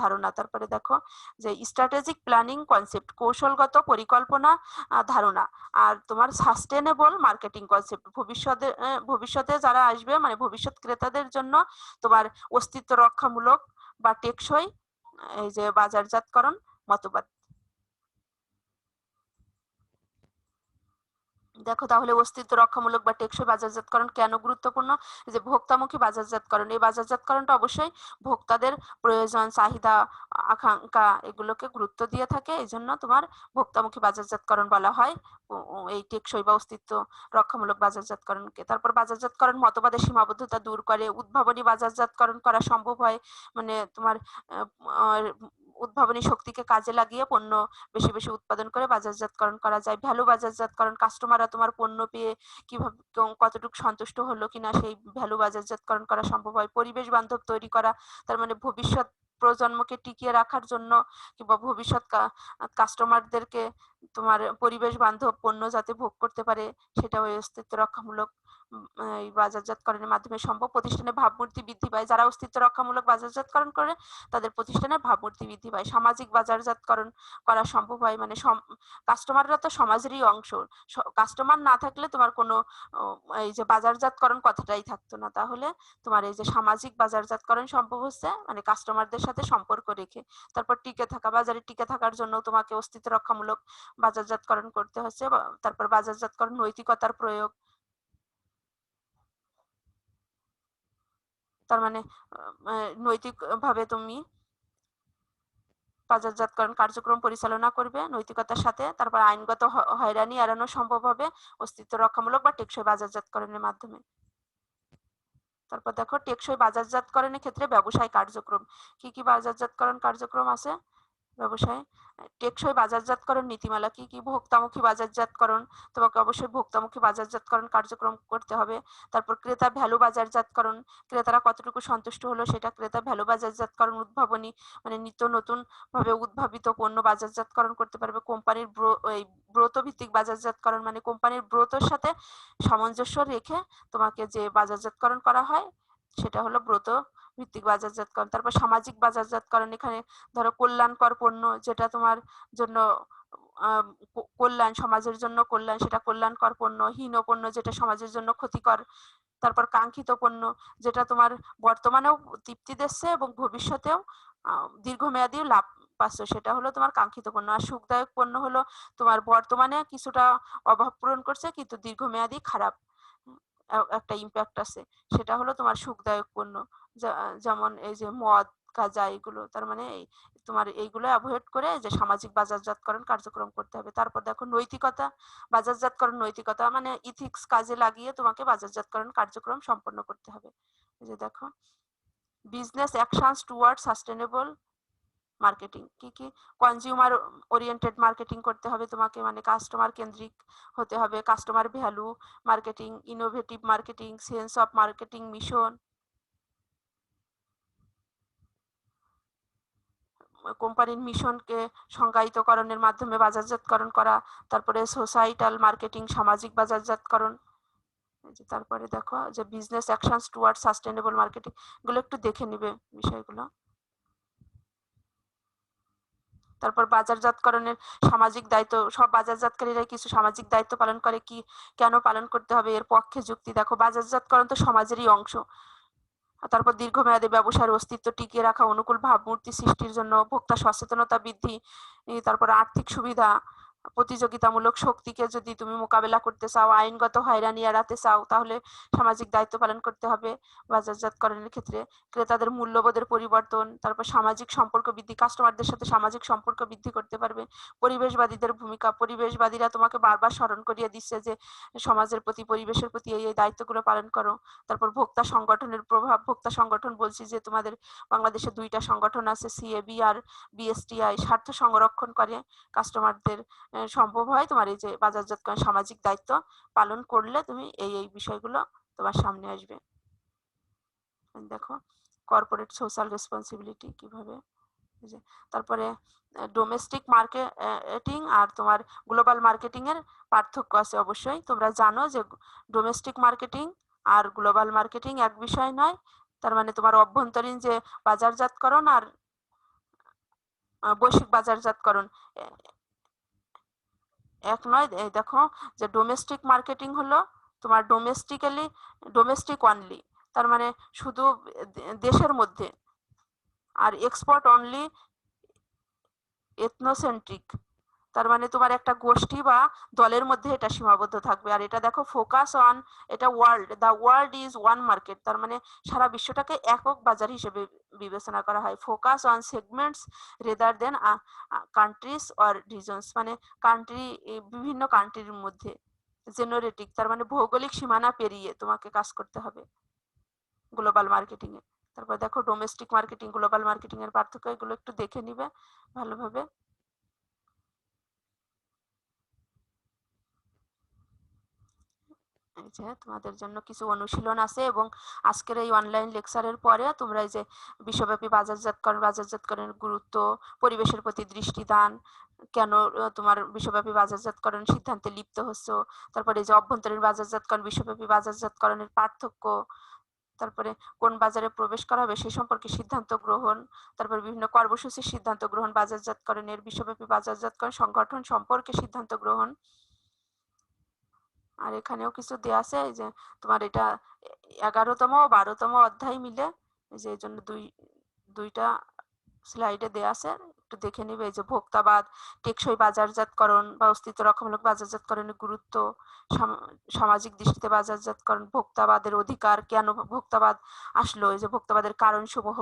ধারণা। তারপরে দেখো যে স্ট্র্যাটেজিক প্ল্যানিং কনসেপ্ট কৌশলগত পরিকল্পনা ধারণা আর তোমার সাস্টেনেবল মার্কেটিং কনসেপ্ট ভবিষ্যতে যারা আসবে মানে ভবিষ্যৎ ক্রেতাদের জন্য তোমার অস্তিত্ব রক্ষামূলক বা টেকসই এই যে বাজারজাতকরণ মতবাদ। দেখো তাহলে অস্তিত্ব রক্ষামূলক বা টেকসই বাজারজাতকরণ কেন গুরুত্বপূর্ণ, যে ভোক্তামুখী বাজারজাতকরণ, এই বাজারজাতকরণটা অবশ্যই ভোক্তাদের প্রয়োজন চাহিদা আকাঙ্ক্ষা এগুলোকে গুরুত্ব দিয়ে থাকে, এই জন্য তোমার ভোক্তামুখী বাজারজাতকরণ বলা হয় এই টেকসই বা অস্তিত্ব রক্ষামূলক বাজারজাতকরণকে। তারপর বাজারজাতকরণ মতবাদের সীমাবদ্ধতা দূর করে উদ্ভাবনী বাজারজাতকরণ করা সম্ভব হয়, মানে তোমার উদ্ভাবনী শক্তিকে কাজে লাগিয়ে পণ্য বেশি বেশি উৎপাদন করে বাজারজাতকরণ করা যায়। ভ্যালু বাজারজাতকরণ কাস্টমাররা তোমার পণ্য পেয়ে কিভাবে কতটুকু সন্তুষ্ট হলো কিনা সেই ভ্যালু বাজারজাতকরণ করা সম্ভব হয়। পরিবেশ বান্ধব তৈরি করা, তার মানে ভবিষ্যৎ প্রজন্মকে টিকিয়ে রাখার জন্য কিংবা ভবিষ্যৎ কাস্টমারদেরকে তোমার পরিবেশ বান্ধব পণ্য যাতে ভোগ করতে পারে সেটা ওই অস্তিত্ব রক্ষামূলক এই বাজারজাতকরণের মাধ্যমে সম্ভব। প্রতিষ্ঠানে ভাবমূর্তি বৃদ্ধি পায়, যারা অস্তিত্ব রক্ষামূলক বাজারজাতকরণ করে তাদের প্রতিষ্ঠানের ভাবমূর্তি বৃদ্ধি পায়। সামাজিক বাজারজাতকরণ করা সম্ভব হয়, মানে কাস্টমাররা তো সমাজেরই অংশ, কাস্টমার না থাকলে তোমার কোনো এই যে বাজারজাতকরণ কথাটাই থাকতো না। তাহলে তোমার এই যে সামাজিক বাজারজাতকরণ সম্ভব হচ্ছে মানে কাস্টমারদের সাথে সম্পর্ক রেখে। তারপর টিকে থাকা, বাজারে টিকে থাকার জন্য তোমাকে অস্তিত্ব রক্ষামূলক বাজারজাতকরণ করতে হচ্ছে। তারপর বাজারজাতকরণ নৈতিকতার প্রয়োগ, তার মানে নৈতিক ভাবে তুমি বাজারজাতকরণ কার্যক্রম পরিচালনা করবে নৈতিকতার সাথে। তারপর আইনগত হয়রানি এড়ানো সম্ভব হবে অস্তিত্ব রক্ষামূলক বা টেকসই বাজারজাতকরণের মাধ্যমে। তারপর দেখো টেকসই বাজারজাতকরণের ক্ষেত্রে ব্যবসায় কার্যক্রম, কি কি বাজারজাতকরণ কার্যক্রম আছে ব্যবসায়। টেকসই বাজারজাতকরণ নীতিমালা কি কি, ভোক্তামুখী বাজারজাতকরণ, তোমাকে অবশ্যই ভোক্তামুখী বাজারজাতকরণ কার্যক্রম করতে হবে। তারপর ক্রেতা ভ্যালু বাজারজাতকরণ, ক্রেতারা কতটুকু সন্তুষ্ট হলো সেটা ক্রেতা ভ্যালু বাজারজাতকরণ। উদ্ভাবনী মানে নিত্য নতুন ভাবে উদ্ভাবিত পণ্য বাজারজাতকরণ করতে পারবে। কোম্পানির ব্রত ভিত্তিক বাজারজাতকরণ মানে কোম্পানির ব্রতর সাথে সামঞ্জস্য রেখে তোমাকে যে বাজারজাতকরণ করা হয় সেটা হলো ব্রত ভিত্তিক বাজারজাতকরণ। তারপর সামাজিক বাজারজাতকরণ, এখানে ধরো কল্যাণকর পণ্য যেটা তোমার জন্য কল্যাণ, সমাজের জন্য কল্যাণ সেটা কল্যাণকর পণ্য। হীন পণ্য যেটা সমাজের জন্য ক্ষতিকর। তারপর কাঙ্ক্ষিত পণ্য যেটা তোমার বর্তমানেও তৃপ্তি দিচ্ছে এবং ভবিষ্যতেও দীর্ঘমেয়াদী লাভ পাচ্ছ সেটা হলো তোমার কাঙ্ক্ষিত পণ্য। আর সুখদায়ক পণ্য হলো তোমার বর্তমানে কিছুটা অভাব পূরণ করছে কিন্তু দীর্ঘমেয়াদী খারাপ একটা ইম্প্যাক্ট আছে, সেটা হলো তোমার সুখদায়ক পণ্য। যেমন এই যে মদ গাঁজা এগুলো, তার মানে তোমার এইগুলো অ্যাভয়েড করে যে সামাজিক বাজারজাতকরণ কার্যক্রম করতে হবে। তারপর দেখো নৈতিকতা বাজারজাতকরণ, নৈতিকতা মানে ইথিক্স কাজে লাগিয়ে তোমাকে বাজারজাতকরণ কার্যক্রম সম্পন্ন করতে হবে। এই যে দেখো business actions toward sustainable marketing, কি কি, কনজিউমার ওরিয়েন্টেড মার্কেটিং করতে হবে তোমাকে, মানে কাস্টমার কেন্দ্রিক হতে হবে। Customer value marketing, innovative marketing, sense of marketing mission, কোম্পানির মিশনকে সংজ্ঞায়িতকরণের মাধ্যমে বাজারজাতকরণ করা। তারপরে সোসাইটাল মার্কেটিং সামাজিক বাজারজাতকরণ। তারপরে দেখো যে business actions toward sustainable marketing, এগুলো একটু দেখে নিবে বিষয়গুলো। তারপর বাজারজাতকরণের সামাজিক দায়িত্ব, সব বাজারজাতকারীরা কিছু সামাজিক দায়িত্ব পালন করে, কি কেন পালন করতে হবে এর পক্ষে যুক্তি। দেখো বাজারজাতকরণ তো সমাজেরই অংশ। তারপর দীর্ঘমেয়াদী ব্যবসার অস্তিত্ব টিকিয়ে রাখা, অনুকূল ভাবমূর্তি সৃষ্টির জন্য ভোক্তা সচেতনতা বৃদ্ধি। তারপর আর্থিক সুবিধা, প্রতিযোগিতামূলক শক্তিকে যদি তুমি মোকাবেলা করতে চাও, আইনগত হয়রানি এড়াতে চাও তাহলে সামাজিক দায়িত্ব পালন করতে হবে বাজারজাতকরণের ক্ষেত্রে। ক্রেতাদের মূল্যবোধের পরিবর্তন, তারপর সামাজিক সম্পর্ক বৃদ্ধি, কাস্টমারদের সাথে সামাজিক সম্পর্ক বৃদ্ধি করতে পারবে। পরিবেশবাদীদের ভূমিকা, পরিবেশবাদীরা তোমাকে বারবার স্মরণ করিয়ে দিচ্ছে যে সমাজের প্রতি পরিবেশের প্রতি এই দায়িত্বগুলো পালন করো। তারপর ভোক্তা সংগঠনের প্রভাব, ভোক্তা সংগঠন বলছি যে তোমাদের বাংলাদেশে 2টা সংগঠন আছে, সিএবি আর বিএসটিআই, স্বার্থ সংরক্ষণ করে কাস্টমারদের সম্ভব হয় তোমার এই যে বাজারজাতকরণ সামাজিক দায়িত্ব পালন করলে তুমি এই বিষয়গুলো তোমার সামনে আসবে। দেখো কর্পোরেট সোশ্যাল রেসপন্সিবিলিটি কিভাবে, তারপরে ডোমেস্টিক মার্কেটিং আর তোমার গ্লোবাল মার্কেটিং এর পার্থক্য আছে অবশ্যই। তোমরা জানো যে ডোমেস্টিক মার্কেটিং আর গ্লোবাল মার্কেটিং এক বিষয় নয়। তার মানে তোমার অভ্যন্তরীণ যে বাজারজাতকরণ আর বৈশ্বিক বাজারজাতকরণ এক নয়। দেখো যে ডোমেস্টিক মার্কেটিং হলো তোমার ডোমেস্টিক অনলি, তার মানে শুধু দেশের মধ্যে, আর এক্সপোর্ট অনলি এথনোসেন্ট্রিক, তার মানে তোমার একটা গোষ্ঠী বা দলের মধ্যে এটা সীমাবদ্ধ থাকবে। আর এটা দেখো ফোকাস অন, এটা the world is one market, তার মানে সারা বিশ্বটাকে একক বাজার হিসেবে বিবেচনা করা হয়। Focus on segments rather than countries or reasons, মানে বিভিন্ন কান্ট্রির মধ্যে। জেনারেটিক, তার মানে ভৌগোলিক সীমানা পেরিয়ে তোমাকে কাজ করতে হবে গ্লোবাল মার্কেটিং এ। তারপর দেখো ডোমেস্টিক মার্কেটিং গ্লোবাল মার্কেটিং এর পার্থক্য, এগুলো একটু দেখে নিবে ভালোভাবে। তোমাদের জন্য কিছু অনুশীলন আছে, এবং আজকের এই অনলাইন লেকচারের পরে তোমরা এই যে বিশ্বব্যাপী বাজারজাতকরণের গুরুত্ব, পরিবেশের প্রতি দৃষ্টিদান, কেন তোমার বিশ্বব্যাপী বাজারজাতকরণ সিদ্ধান্তে লিপ্ত হচ্ছ, তারপরে এই যে অভ্যন্তরীণ বাজারজাতকরণ বিশ্বব্যাপী বাজারজাতকরণের পার্থক্য, তারপরে কোন বাজারে প্রবেশ করা হবে সে সম্পর্কে সিদ্ধান্ত গ্রহণ, তারপরে বিভিন্ন কর্মসূচির সিদ্ধান্ত গ্রহণ, বাজারজাতকরণের বিশ্বব্যাপী বাজারজাতকরণ সংগঠন সম্পর্কে সিদ্ধান্ত গ্রহণ। আর এখানেও কিছু দেয়া আছে, এই যে তোমার এটা 11তম ও 12তম অধ্যায় মিলে, এই যে এই জন্য দুইটা স্লাইডে দেয়া আছে, একটু দেখে নিবে। এই যে ভোক্তাবাদ, টেকসই বাজারজাতকরণ বা অস্তিত্ব রক্ষামূলক বাজারজাতকরণের গুরুত্ব, সামাজিক দৃষ্টিতে বাজারজাতকরণ, ভোক্তাবাদের অধিকার, কেন ভোক্তাবাদ আসলো, এই যে ভোক্তাবাদের কারণ সমূহ,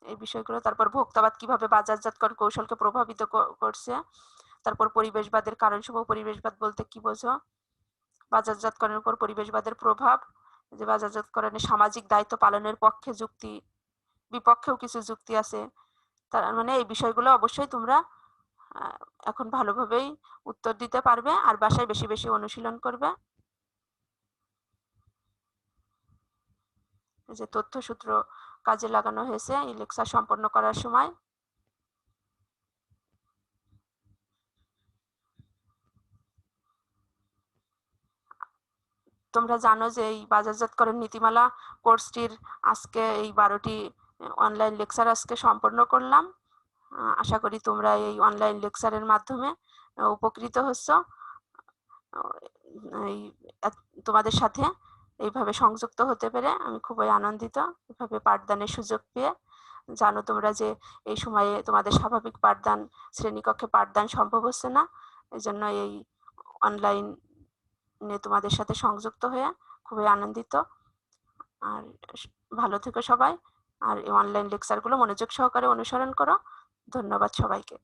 এই বিষয়গুলো। তারপর ভোক্তাবাদ কিভাবে বাজারজাতকরণ কৌশলকে প্রভাবিত করছে, তারপর পরিবেশবাদের কারণ সমূহ, পরিবেশবাদ বলতে কি বোঝো, বাজারজাতকরণের উপর পরিবেশবাদের প্রভাব, যে বাজারজাতকরণের সামাজিক দায়িত্ব পালনের পক্ষে যুক্তি, বিপক্ষেও কিছু যুক্তি আছে। তার মানে এই বিষয়গুলো অবশ্যই তোমরা এখন ভালোভাবেই উত্তর দিতে পারবে, আর বাসায় বেশি বেশি অনুশীলন করবে। যে তথ্যসূত্র কাজে লাগানো হয়েছে এই লেকচার সম্পন্ন করার সময়। তোমরা জানো যে এই বাজারজাতকরণ নীতিমালা কোর্সটির আজকে এই 12টি অনলাইন লেকচার আজকে সম্পন্ন করলাম। আশা করি তোমরা এই অনলাইন লেকচারের মাধ্যমে উপকৃত হচ্ছ। এই তোমাদের সাথে এইভাবে সংযুক্ত হতে পেরে আমি খুবই আনন্দিত, এভাবে পাঠদানের সুযোগ পেয়ে। জানো তোমরা যে এই সময়ে তোমাদের স্বাভাবিক পাঠদান, শ্রেণীকক্ষে পাঠদান সম্ভব হচ্ছে না, এই জন্য এই অনলাইনে তোমাদের সাথে সংযুক্ত হয়ে খুবই আনন্দিত। আর ভালো থেকো সবাই, আর এই অনলাইন লেকচারগুলো মনোযোগ সহকারে অনুসরণ করো। ধন্যবাদ সবাইকে।